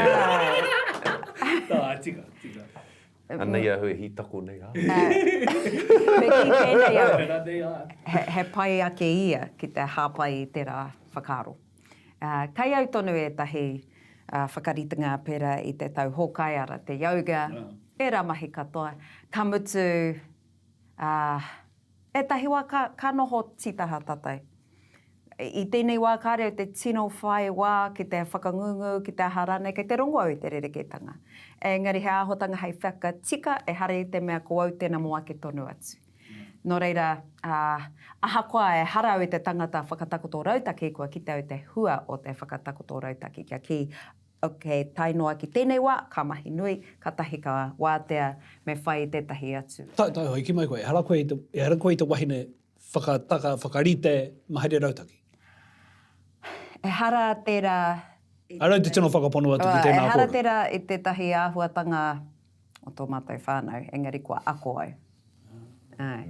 Tā, tika. Anei a hui hi tako nei ha. Me ki tēnei au. He pai ake ia ki te hāpai i tērā whakaro. Kai au tonu e tahi whakaritinga pera i te tau hokai ara, te yoga, e ramahi katoa. Ka mutu, e tahi wā ka noho titaha tatai. I tēnei wā ka reo te tino whai wā, ki te whakangungu, ki te harane, ki te rongo au te rereketanga. Engari he āhotanga hei whakatika, e hare i te mea ko au tēnā moa ke tonu atu. Nō reira, ahakoa e harau i te tangata whakatakoto rautaki kua ki te au te hua o te whakatakoto rautaki. Kia ki, tai noa ki tēnei wā, ka mahi nui, ka tahi ka wātea, me whai i tētahi atu. Tai hoi, ki mai koe, e hara koe i te wahine whakarite mahere rautaki. E hara tērā... Arau te tino whakapono atu ki tēnā E hara kōrero. tērā i tētahi āhuatanga o tō mātai whānau, engari kua ako au. Ai,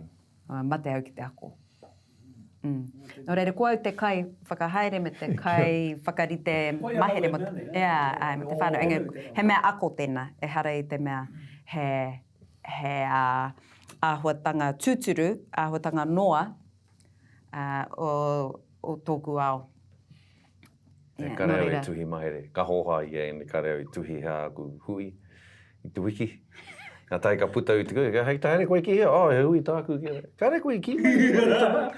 mate au ki te ako. Nō reira, kua au te kai whakahaere me te kai whakarite mahere mo... Ai, me te whānau. Engari, he mea ako tēnā, e hara i te mea he āhuatanga tūturu, āhuatanga noa o tōku ao. E kareo i tuhi mahere. Ka hoha i e, ne kareo i tuhi hea ku hui i tu wiki. Nā tai ka puta i te koe, hei tahere koe ki hea, he hui tāku ki hea. Kare koe ki hea.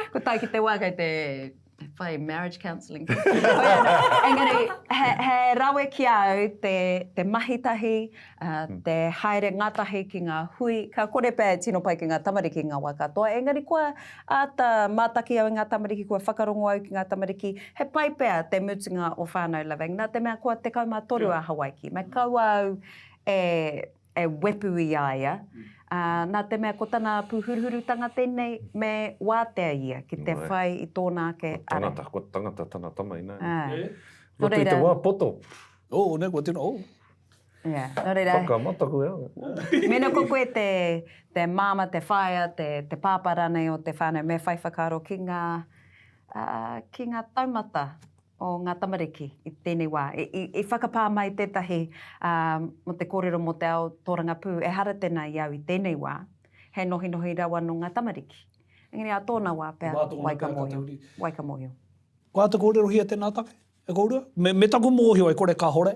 Ko tai ki te wā kei te whai marriage counselling. Engari, he rawe ki au te mahitahi, te haere ngātahi ki ngā hui, ka kore pē tino pai ki ngā tamariki ngā wā katoa. Engari, kua āta mātaki au ngā tamariki, kua whakarongo au ki ngā tamariki, he pai pēa te mutunga o whānau laweng. Nā te mea kua te kaumā toru a Hawaii. Me kau au e wepu i aia. Nā te mea ko tana puhuruhurutanga tēnei me wātea ia ki te whai i tōnā ke are. Tangata tana tamai nā. Roto i te wā poto. Ne kua tino, Nō reira. Whakamataku ea. Mena ko koe te māma, te whaia, te pāpara nei o te whānau me whai whakaro ki ngā taumata o ngā tamariki i tēnei wā. I whakapā mai tētahi mo te kōrero mo te ao tōranga pū, e hara tēnā i au i tēnei wā, he nohi rawa no ngā tamariki. Engari a tōna wā pēr, waika mōhio. Kua te kōrero hia tēnā take, e kōrero? Me taku mōhio e kore ka hore,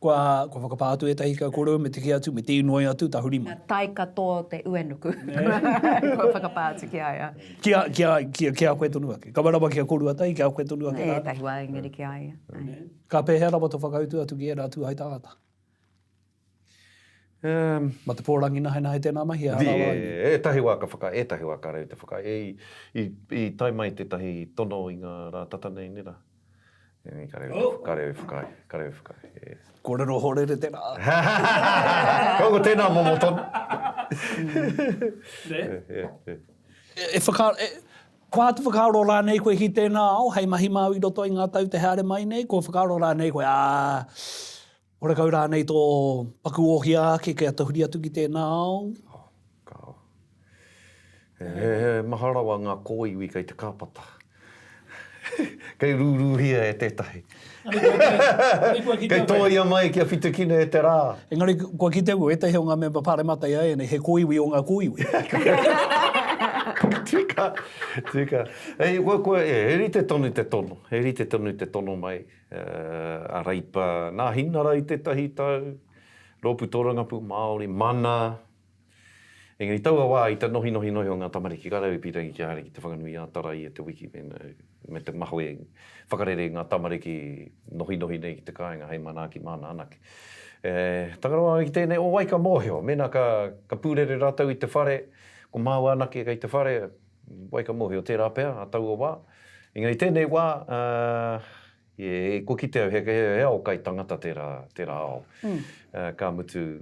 kua whakapātu e tahi ka kōrero, me tiki atu, me tīnoi atu, ta huri mai. Tai katoa te uenuku. Kua whakapātu ki aia. Kia koe tonu ake. Ka warawa kia kōrua tai, kia koe tonu ake. Tahi wā engari ki aia. Ka pēhea rawa te whakautu atu ki e rātu hai tāgata. Ma te pōrangi nahe tēnā mahi. E tahi wā ka reo te whaka. I tai mai te tahi tono i ngā rā tatanei nera. Ka reo i whakai. Kōrero horere tēnā. Kau ko tēnā momo tonu. Kua te whakaro rā nei koe ki tēnā au, hei mahi māu i roto i ngā tau te haere mai nei, ko whakaro rā nei koe, ora kau rā nei tō paku ohia ke kia tahuri atu ki tēnā au. Kao. Maharawa ngā kōiwi kei te kāpata. Kei rūruhia e tētahi. Kei tōia mai kia whitukina e te rā. Engari, kua ki te ua, e tehi o ngā mea pāre matai ai, he kōiwi o ngā kōiwi. Tika. He rite tonu te tono mai. A reipa, nā hinara i tētahi tau, rōpu tōrangapu, Māori, mana. Engari, taua wā i te nohi o ngā tamariki, ka rau i pirangi ki haere ki te whakanui a tara i te wiki, me te mahoe whakarere ngā tamariki nohi nei ki te kāinga, hei mana ki mana anake. Takaroa i tēnei o waika mōhio, mena ka pūrere rātau i te whare, ko māu anake i te whare, waika mōhio tērā pēr, a tau o wā. Engari, tēnei wā, ko ki te au, he ao kai tangata tērā ao. Ka mutu,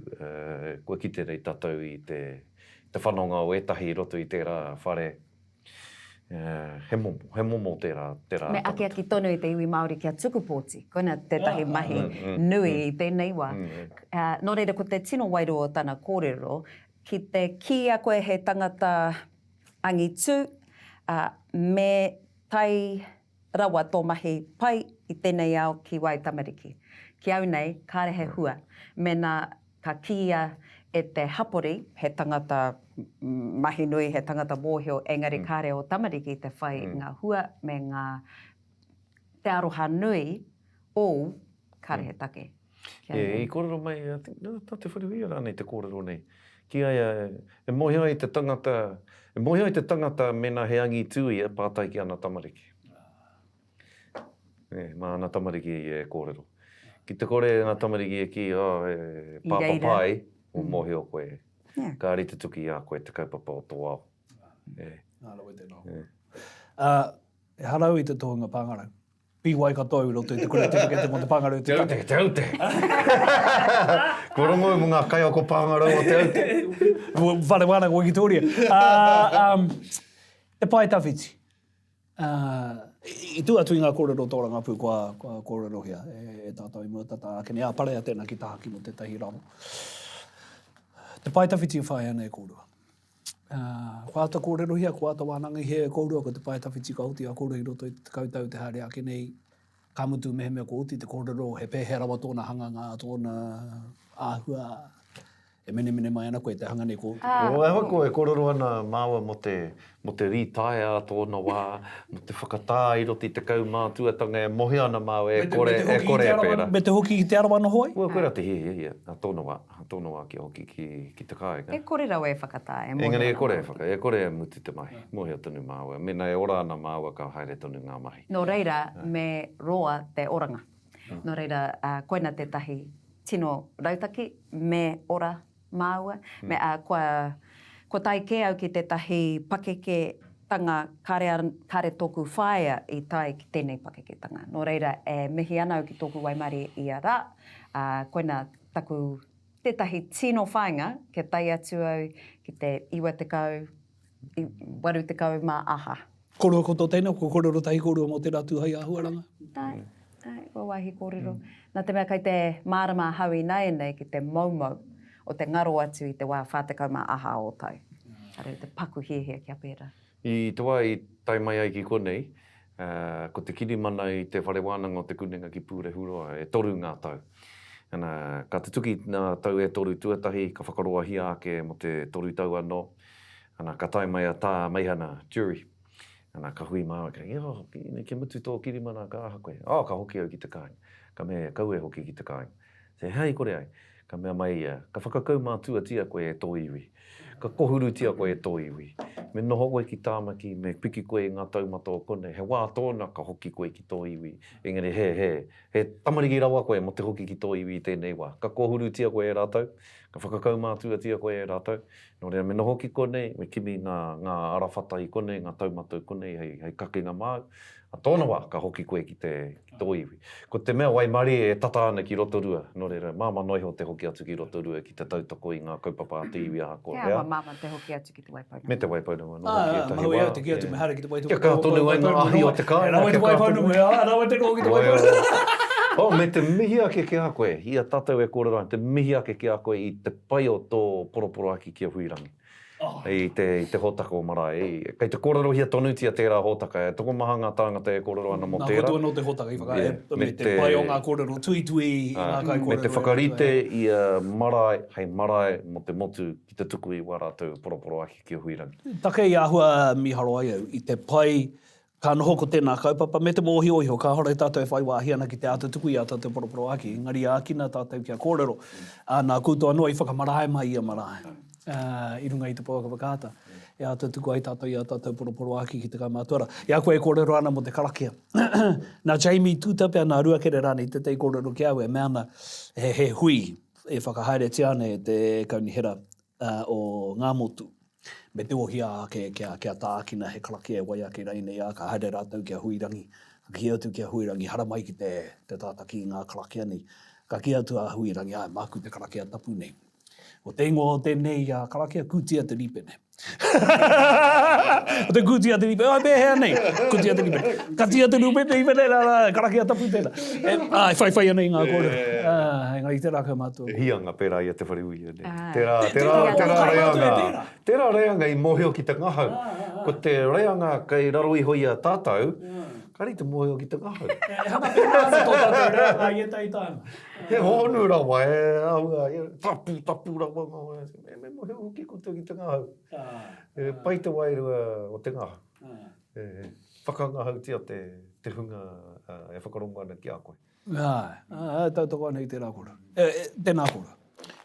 ko ki te rei tatau i te whanonga o etahi roto i tērā whare. he momo tērā. Me aki tonu I te iwi Māori kia tukupōti. Koina tētahi mahi nui I tēnei wā. Nō reira, ko te tino wairu o tāna kōrero, ki te ki a koe he tangata angitu, me tai rawa tō mahi pai I tēnei ao ki wai tamariki. Ki au nei, kāre he hua. Mena ka kia e te hapori, he tangata mahi nui, he tangata mōhio, engari kāre o tamariki te whai ngā hua me ngā te aroha nui o kāre he take. I kōrero mai, tā te whariwhia rānei te kōrero nei. Ki aia, e mohio I te tangata mena he angi tui e pātai ki ana tamariki. Mā ana tamariki e kōrero. Ki te kore ana tamariki e ki pāpapai o mohio koe. Ka ari te tuki a koe te kaupapa o tō ao. Nāra te nō. E harau I te tohunga pāngarau. Piwai katoa uro te kore te kete mo te pāngarau. Te aute. Ko rongo I mga kai o ko pāngarau o te aute. Whare wana ko Victoria. Te pai tawhiti. I tū atu I ngā kōrero tōra ngā pū kua kōrero hia. E tātou I mua tata akene a pare a tēnā ki tahaki mo te tahi ramo. Te pai tawhiti I whae ana e kōrua. Kua ata kōrero hia, kua ata wānanga he e kōrua, ko te pai tawhiti ka uti a kōrero I roto I te kautau te haere ake nei. Ka mutu mehe mea ko uti te kōrero, he pēhe rawa tōna hanganga, tōna āhua. E mene mai ana koe te hanga nei ko uti. O e hoko e kōrero ana māua mo te rītaia tōna wā, mo te whakatā I roti te kau mātuatanga e mohi ana māua e kore e pēra. Me te hoki ki te Arawa no hoi? Ua koe rā te hia, tōna wā ki hoki ki te kāinga. E kore rau e whakatā, e mohi Engari ana e kore e muti te mahi, mohi o tonu māua. Mena e ora ana māua ka haere tonu ngā mahi. Nō reira, me roa te oranga. Nō reira, koina te tahi tino rautaki, me ora māua. Me ko tai ke au ki te tahi pakeke tanga kare tōku whaia I tai ki tēnei pakeke tanga. Nō reira, e mihi ana au ki tōku waimari I a rā. Koina taku tētahi tino whainga, ke tai atu au ki te iwa te kau, waru te kau mā aha. Korua koto tēnā, ko kōrero tahi kōrua mo te ratu hai āhuaranga? Tai, o wahi kōrero. Nā te mea kai te mārama haui nei nei ki te maumau o te ngaro atu I te wā whātekau mā aha o tau. Are te paku hihia kia pēra. I te wā I tai mai ai ki konei, ko te kirimana I te whare wānanga o te kunenga ki pūre huroa, e toru ngā tau. Ana, ka te tuki ngā tau e toru tuatahi, ka whakaroa hia ake mo te toru tau anō. Ana, ka tai mai a tā meihana, jury. Ana, ka hui māua, ke mutu tō kirimana ka aha koe. Ka hoki au ki te kāinga. Ka mea kau e hoki ki te kāinga. Se hei kore ai, ka mea mai ka whakakau mātua tia koe e tō iwi. Ka kohuru tia koe e tō iwi. Me noho koe ki tāmaki, me piki koe ngā taumata o kone. He wā tōna ka hoki koe ki tō iwi. Engari he tamariki rawa koe mo te hoki ki tō iwi I tēnei wā. Ka kohuru tia koe e rātau. Ka whakakau mātua tia koe e rātau. Nō rea me noho ki konei, me kimi ngā arawhata I konei, ngā taumata I konei, hei kake ngā māu. A tōna wā ka hoki koe ki tō iwi. Ko te mea waimari e tata ana ki Rotorua. Nō reira, māma noiho te hoki atu ki Rotorua ki te tautoko I ngā kaupapa a te iwi aha ko. Kia māma te hoki atu ki te waipaunga. Me te waipaunga. Mahui au te ki atu me hara ki te waipaunga. Kia ka tonu ai ngā ahi o te kāinga. Rawa te waipaunga, rawa te roho ki te waipaunga. Me te mihi ake ki a koe, ia tātou e kōrero, te mihi ake ki a koe I te pai o tō poroporo aki ki a huirangi. I te hōtaka o marae. Kei te kōrero hia tonutia tērā hōtaka. E toko maha ngā tāngata e kōrero ana mo tērā. Nā kotua no te hōtaka I whakae. Me te pai o ngā kōrero tui ngā kai kōrero. Me te whakarite I marae, hei marae mo te motu ki te tuku I wā rātou poroporo aki ki a huirangi. Take I āhua mīharo ai au. I te pai ka noho ko tēnā kaupapa, me te mōhiohio, ka hore tātou e whai wāhi ana ki te āta tuku I a tātou poroporo aki. Ngari ākina tātou kia kōrero. Nā kūtoa noa I whakamarae mai I a marae. I runga I te pōaka wakaata. E ātou tuku ai tātou I a tātou poroporo aki ki te kaumātuara. I a koe kōrero ana mo te karakia. Nā Jamie tūtapea nā ruakere rāne I te tei kōrero ki au e meana he hui e whakahaere tiane te kaunihera o ngā motu. Me te ohia kia tākina he karakia e wai ake rei nei a ka haere rātou kia huirangi. Ka ki atu kia huirangi hara mai ki te tātaki ngā karakia nei. Ka ki atu a huirangi māku te karakia tapu nei. O te ingoa o tēnei karakia kutia te ripene. O te kutia te ripene, ai pēhea nei, kutia te ripene. Katia te rupene i wene karakia tapu tēnā. Whai anei ngā kore. Engari tērā ka mātua. Hianga pērā ia te whariui. Tērā reanga i mōheo ki te ngahau. Ko te reanga kei raro iho i a tātou, kari te mōheo ki te ngahau. Hana pērā ana tō tātou reanga i e tei tāna. He honu rawa, tapu rawa, me mōheo ki koutou ki te ngahau. Pai te wairua o te ngahau. Whakangahau tia te hunga e whakarongo ana ki a koe. Tautoko ana i tērā kora. Tēnā kora.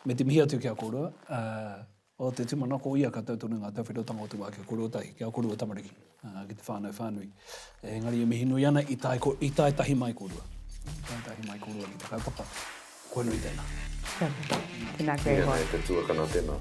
Me te mihi atu ki a kora, o te tumanako ia ka tautonu ngā tauwhiratanga o te wā ki a kora o tahi, ki a kora o tamariki, ki te whānui. Engari e mihi nui ana i tai tahi mai korua. Tai tahi mai korua ki te kaupapa. Koe nui tēnā. Tēnā koe. Te tuakana tēnā.